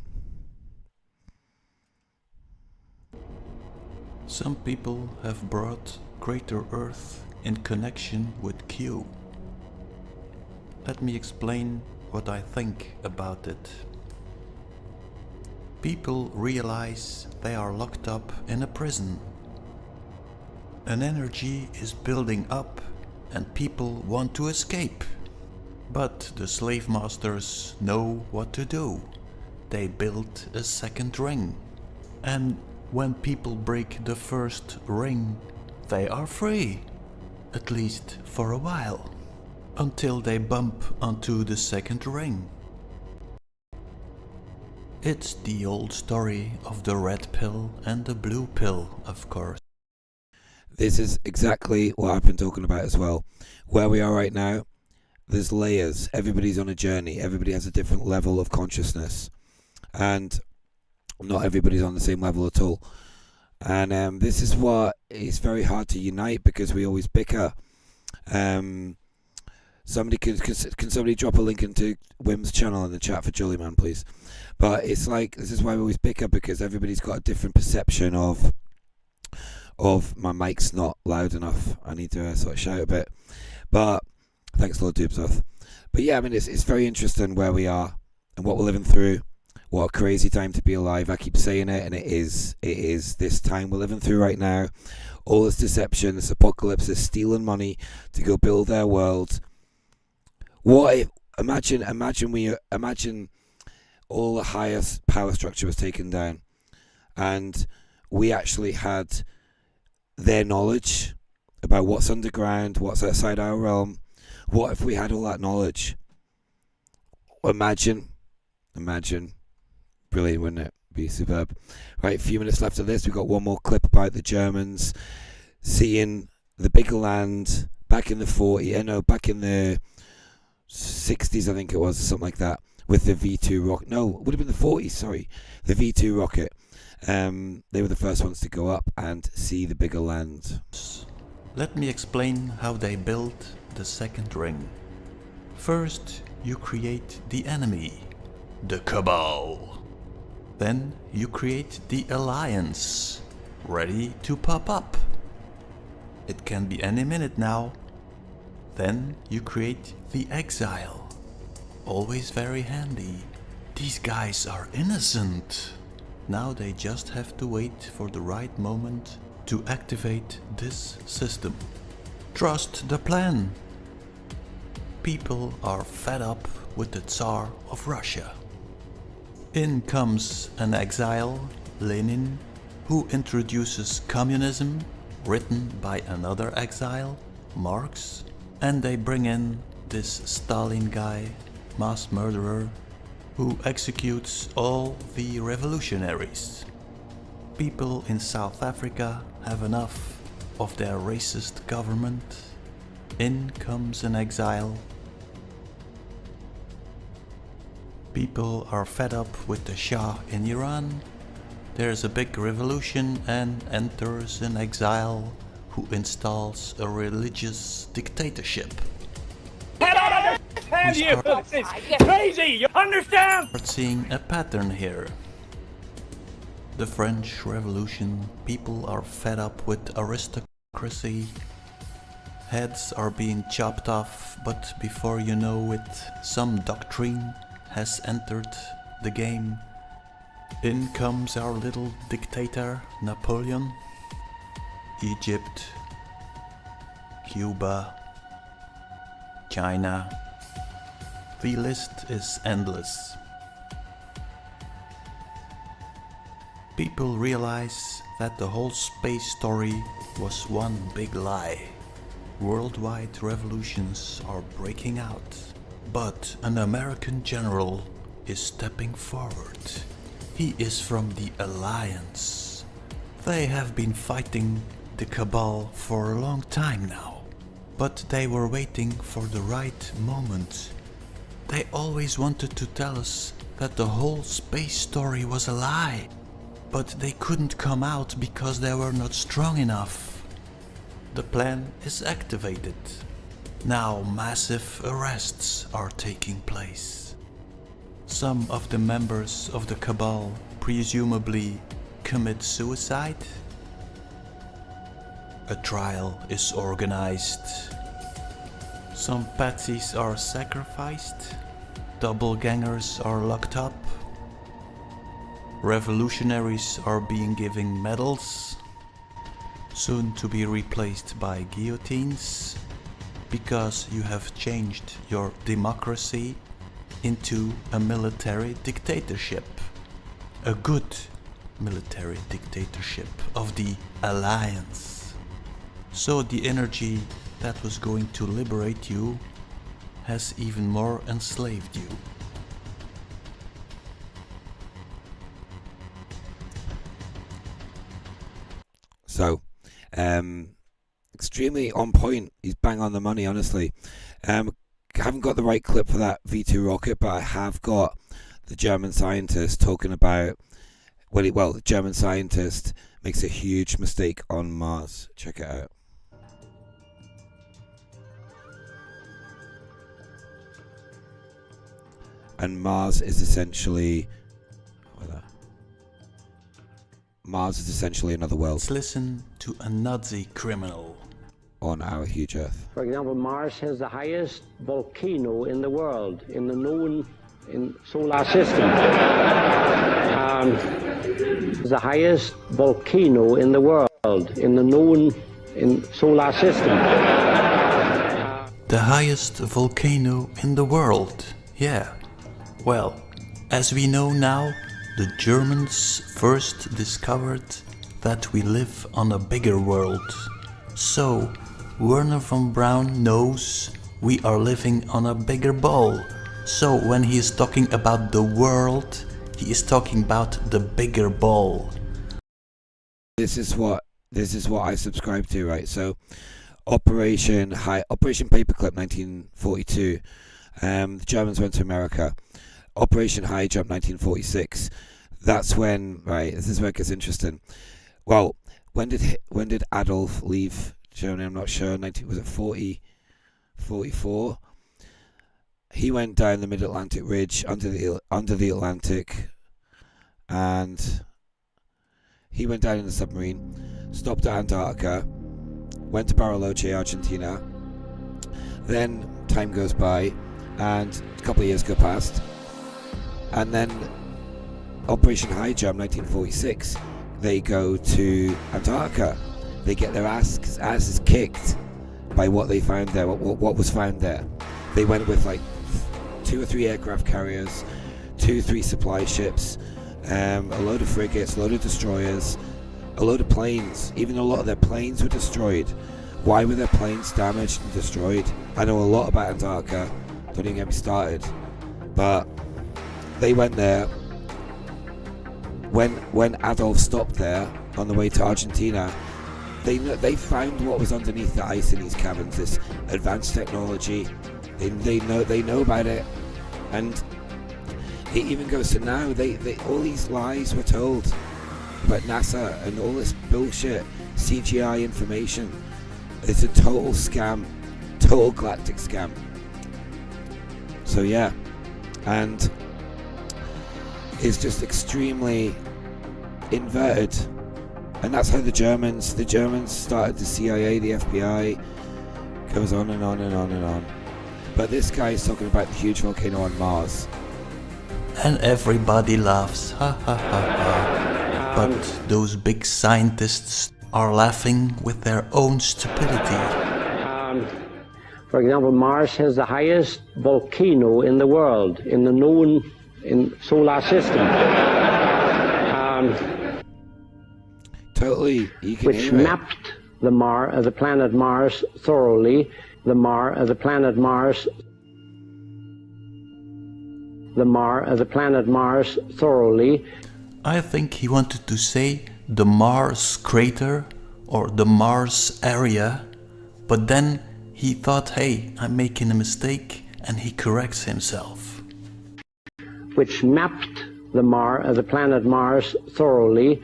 Speaker 21: Some people have brought Crater Earth in connection with Q. Let me explain what I think about it. People realize they are locked up in a prison. An energy is building up and people want to escape. But the slave masters know what to do. They build a second ring. And when people break the first ring, they are free. At least for a while. Until they bump onto the second ring. It's the old story of the red pill and the blue pill, of course.
Speaker 1: This is exactly what I've been talking about as well. Where we are right now, there's layers. Everybody's on a journey. Everybody has a different level of consciousness. And not everybody's on the same level at all. And this is what is very hard to unite, because we always bicker. Somebody can somebody drop a link into Whim's channel in the chat for Jolly Man, please? But it's like, this is why we always bicker, because everybody's got a different perception of my mic's not loud enough. I need to sort of shout a bit. But thanks, Lord Dubsoth. But yeah, I mean, it's very interesting where we are. and what we're living through. What a crazy time to be alive. I keep saying it, and it is this time we're living through right now. All this deception, this apocalypse, this stealing money to go build their world. What if, imagine all the highest power structure was taken down, and we actually had their knowledge about what's underground, what's outside our realm. What if we had all that knowledge? Imagine. Brilliant, wouldn't it? Be superb. Right, a few minutes left of this. We've got one more clip about the Germans seeing the bigger land back in the back in the 60s, I think it was, something like that, with the V2 rocket. No, it would have been the 40s, sorry. The V2 rocket. They were the first ones to go up and see the bigger land.
Speaker 21: Let me explain how they built the second ring. First, you create the enemy, the Cabal. Then you create the Alliance, ready to pop up. It can be any minute now. Then you create the Exile, always very handy. These guys are innocent. Now they just have to wait for the right moment to activate this system. Trust the plan. People are fed up with the Tsar of Russia. In comes an exile, Lenin, who introduces communism, written by another exile, Marx, and they bring in this Stalin guy, mass murderer, who executes all the revolutionaries. People in South Africa have enough of their racist government. In comes an exile. People are fed up with the Shah in Iran. There's a big revolution and enters an exile who installs a religious dictatorship.
Speaker 13: It's crazy, you understand?
Speaker 21: Start seeing a pattern here. The French Revolution, people are fed up with aristocracy. Heads are being chopped off, but before you know it, some doctrine has entered the game. In comes our little dictator, Napoleon. Egypt, Cuba, China. The list is endless. People realize that the whole space story was one big lie. Worldwide revolutions are breaking out. But an American general is stepping forward. He is from the Alliance. They have been fighting the Cabal for a long time now. But they were waiting for the right moment. They always wanted to tell us that the whole space story was a lie. But they couldn't come out because they were not strong enough. The plan is activated. Now massive arrests are taking place. Some of the members of the Cabal presumably commit suicide. A trial is organized. Some patsies are sacrificed. Doppelgangers are locked up. Revolutionaries are being given medals, soon to be replaced by guillotines. Because you have changed your democracy into a military dictatorship. A good military dictatorship of the Alliance. So the energy that was going to liberate you has even more enslaved you.
Speaker 1: So, extremely on point. He's bang on the money, honestly. I haven't got the right clip for that V2 rocket, but I have got the German scientist talking about, the German scientist makes a huge mistake on Mars. Check it out. And Mars is essentially another world.
Speaker 21: Let's listen to a Nazi criminal
Speaker 1: on our huge Earth.
Speaker 9: For example, Mars has the highest volcano in the world, in the known in solar system. The highest volcano in the world, in the known in solar system.
Speaker 21: The highest volcano in the world, yeah. Well, as we know now, the Germans first discovered that we live on a bigger world. So, Werner von Braun knows we are living on a bigger ball. So when he is talking about the world, he is talking about the bigger ball.
Speaker 1: This is what I subscribe to, right? So Operation Paperclip 1942. The Germans went to America. Operation High Jump 1946. That's when, right, this is where it gets interesting. Well, when did Adolf leave Germany? I'm not sure. Was it 40? 44? He went down the Mid-Atlantic Ridge under the Atlantic, and he went down in the submarine, stopped at Antarctica, went to Bariloche, Argentina. Then time goes by, and a couple of years go past, and then Operation High Jump 1946, they go to Antarctica. They get their asses kicked by what they found there, what was found there. They went with like 2 or 3 aircraft carriers, 2 or 3 supply ships, a load of frigates, a load of destroyers, a load of planes. Even a lot of their planes were destroyed. Why were their planes damaged and destroyed? I know a lot about Antarctica, don't even get me started. But they went there. When Adolf stopped there on the way to Argentina, they found what was underneath the ice in these caverns, this advanced technology. They know about it, and it even goes to now. They all these lies were told about NASA and all this bullshit CGI information. It's a total scam, total galactic scam. So yeah, and it's just extremely inverted. And that's how the Germans started the CIA, the FBI, goes on and on and on and on. But this guy is talking about the huge volcano on Mars.
Speaker 21: And everybody laughs, ha ha ha ha. But those big scientists are laughing with their own stupidity.
Speaker 9: For example, Mars has the highest volcano in the world, in the known in solar system.
Speaker 1: Totally, you can
Speaker 9: which
Speaker 1: hear it.
Speaker 9: mapped the planet Mars thoroughly. The planet Mars thoroughly.
Speaker 21: I think he wanted to say the Mars crater or the Mars area, but then he thought, hey, I'm making a mistake, and he corrects himself.
Speaker 9: Which mapped the planet Mars thoroughly.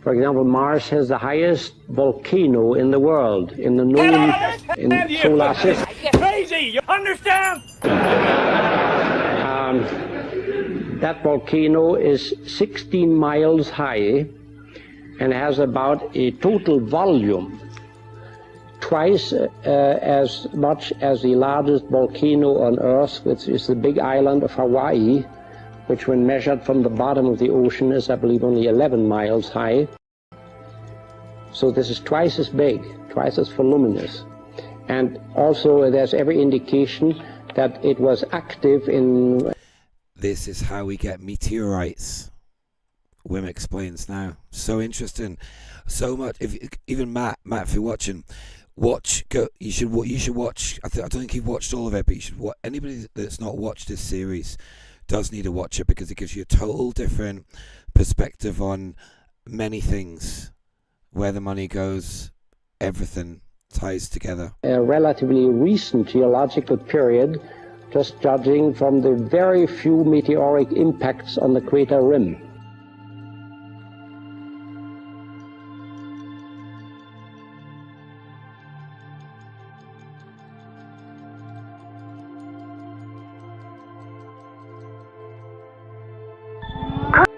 Speaker 9: For example, Mars has the highest volcano in the world, in the known in solar system.
Speaker 13: Crazy, you understand?
Speaker 9: That volcano is 16 miles high and has about a total volume twice as much as the largest volcano on Earth, which is the big island of Hawaii, which when measured from the bottom of the ocean is, I believe, only 11 miles high. So this is twice as big, twice as voluminous. And also there's every indication that it was active in...
Speaker 1: This is how we get meteorites. Whim explains now. So interesting. So much. Even Matt, if you're watching, you should watch. I don't think you've watched all of it, but you should watch. Anybody that's not watched this series does need to watch it, because it gives you a total different perspective on many things. Where the money goes, everything ties together.
Speaker 9: A relatively recent geological period, just judging from the very few meteoric impacts on the crater rim.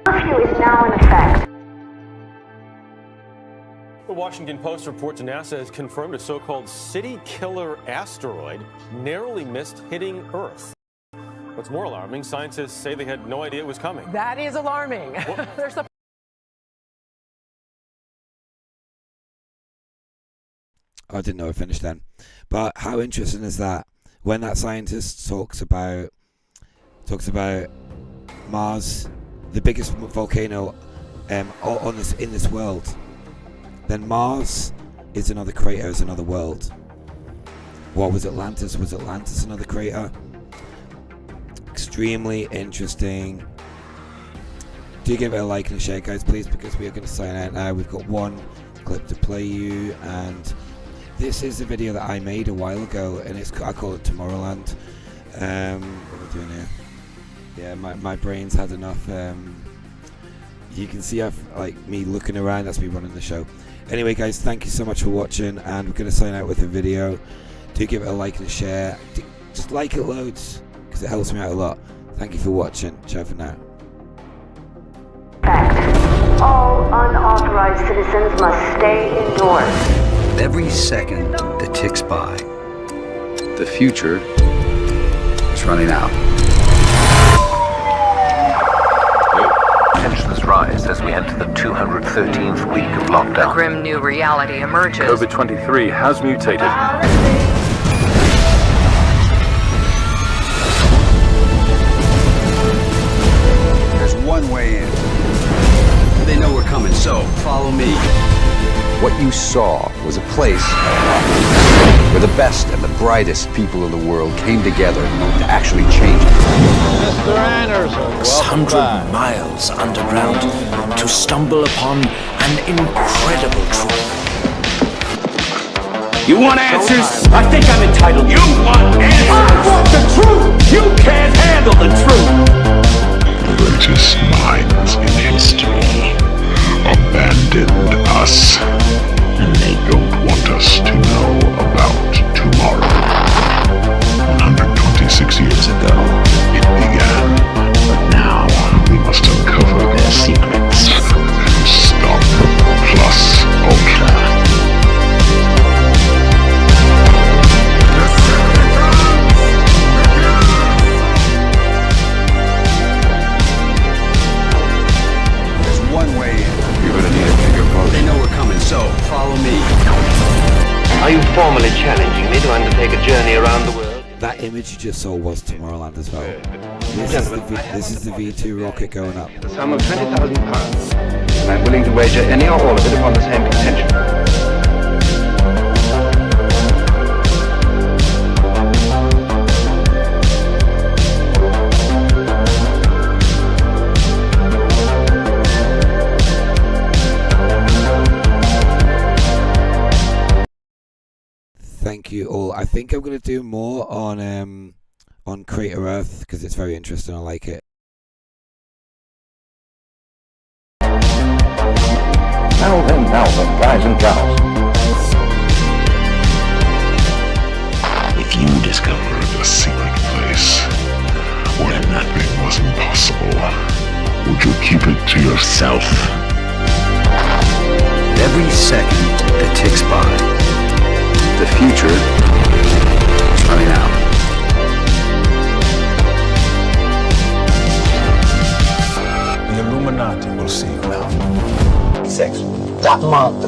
Speaker 10: Curfew is now in effect.
Speaker 23: The Washington Post reports NASA has confirmed a so-called city killer asteroid narrowly missed hitting Earth. What's more alarming, scientists say they had no idea it was coming.
Speaker 4: That is alarming. There's a
Speaker 1: I didn't know it finished then. But how interesting is that? When that scientist talks about Mars, the biggest volcano in this world, then Mars is another crater, is another world. What was Atlantis? Was Atlantis another crater? Extremely interesting. Do give it a like and a share, guys, please, because we are going to sign out now. We've got one clip to play you, and this is a video that I made a while ago, and I call it Tomorrowland. What am I doing here? Yeah, my brain's had enough. You can see me looking around. That's me running the show. Anyway, guys, thank you so much for watching, and we're going to sign out with a video. Do give it a like and a share. Just like it loads, because it helps me out a lot. Thank you for watching. Ciao for now.
Speaker 10: All unauthorized citizens must stay indoors.
Speaker 11: Every second that ticks by, the future is running out.
Speaker 14: Tensions rise as we enter the 213th week of lockdown.
Speaker 4: A grim new reality emerges.
Speaker 8: COVID-23 has mutated.
Speaker 11: There's one way in. They know we're coming, so follow me. What you saw was a place where the best and the brightest people in the world came together to actually change it.
Speaker 24: Mr. Anderson,
Speaker 14: 600 miles underground to stumble upon an incredible truth.
Speaker 13: You want answers? I think I'm entitled. You want answers? I want the truth! You can't handle the truth!
Speaker 8: The greatest minds in history abandoned us, and they don't want us to know about tomorrow. 126 years ago, it began, but now we must uncover their secrets and stop Plus Ultra.
Speaker 11: One way in. You're gonna need a bigger boat. They know we're coming, so follow me.
Speaker 14: Are you formally challenging me to undertake a journey around the world?
Speaker 1: That image you just saw was Tomorrowland as well. This is the V2 rocket going up.
Speaker 11: The sum of £20,000, and I'm willing to wager any or all of it upon the same contention.
Speaker 1: Thank you all. I think I'm going to do more on Crater Earth because it's very interesting. I like it.
Speaker 11: Now then, guys and gals.
Speaker 8: If you discovered a secret place where nothing was impossible, would you keep it to yourself?
Speaker 11: Every second that ticks by, the future is running out.
Speaker 13: The Illuminati will see you now. 6. That month.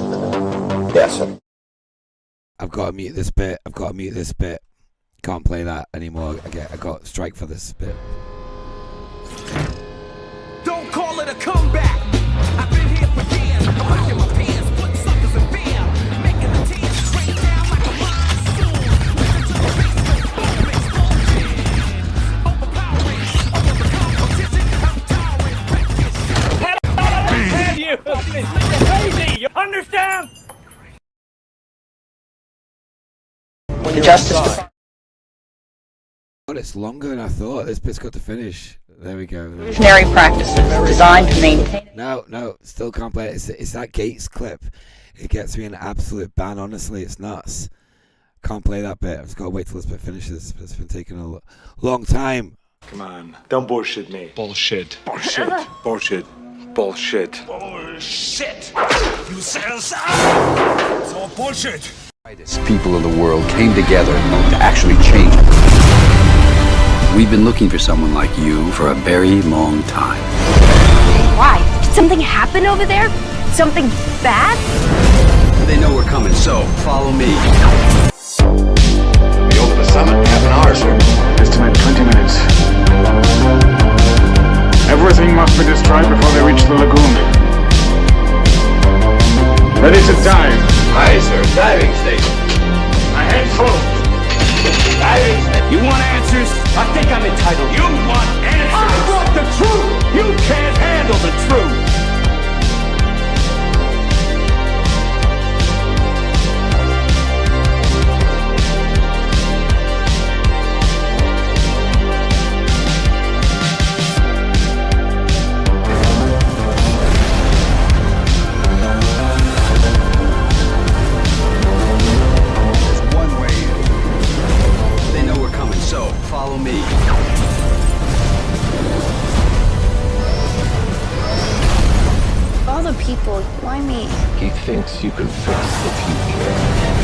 Speaker 13: Yes, sir.
Speaker 1: I've got to mute this bit. Can't play that anymore. I got strike for this bit.
Speaker 13: Don't call it a comeback. I've been here for years. I'm rocking my pants, putting suckers in fear. Making the tears straight down like a monsoon. Listen to the bass, boom, explosion. Overpowering, over the competition. I'm towering, wreck this shit. You! It's crazy, you understand?
Speaker 4: The Justice
Speaker 1: God, it's longer than I thought. This bit's got to finish. There we go.
Speaker 4: Visionary practices designed to maintain.
Speaker 1: No, still can't play it. It's that Gates clip. It gets me an absolute ban. Honestly, it's nuts. Can't play that bit. I've just got to wait till this bit finishes. It's been taking a long time.
Speaker 8: Come on, don't bullshit me. Bullshit. Bullshit. Bullshit. Bullshit.
Speaker 13: Bullshit! You said so! It's all bullshit!
Speaker 11: People in the world came together to actually change it. We've been looking for someone like you for a very long time.
Speaker 2: Why? Did something happen over there? Something bad?
Speaker 11: They know we're coming, so follow me.
Speaker 15: We open the summit in half an hour, sir.
Speaker 17: Estimate 20 minutes. Everything must be destroyed before they reach the lagoon. Ready to dive.
Speaker 15: Aye, sir. Diving station.
Speaker 17: Ahead full.
Speaker 15: Diving station.
Speaker 17: You want answers?
Speaker 15: I think I'm entitled.
Speaker 17: You want answers?
Speaker 15: I want the truth.
Speaker 17: You can't handle the truth.
Speaker 11: Follow me.
Speaker 2: All the people, why me?
Speaker 15: He thinks you can fix the future.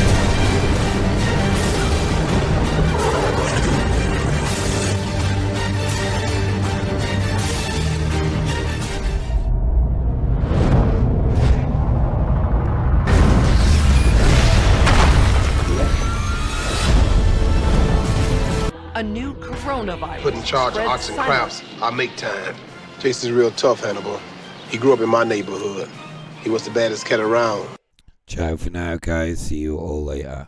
Speaker 4: A new coronavirus.
Speaker 18: Put in charge of Ox and Crafts. I make time. Jason's real tough, Hannibal. He grew up in my neighborhood. He was the baddest cat around.
Speaker 1: Ciao for now, guys. See you all later.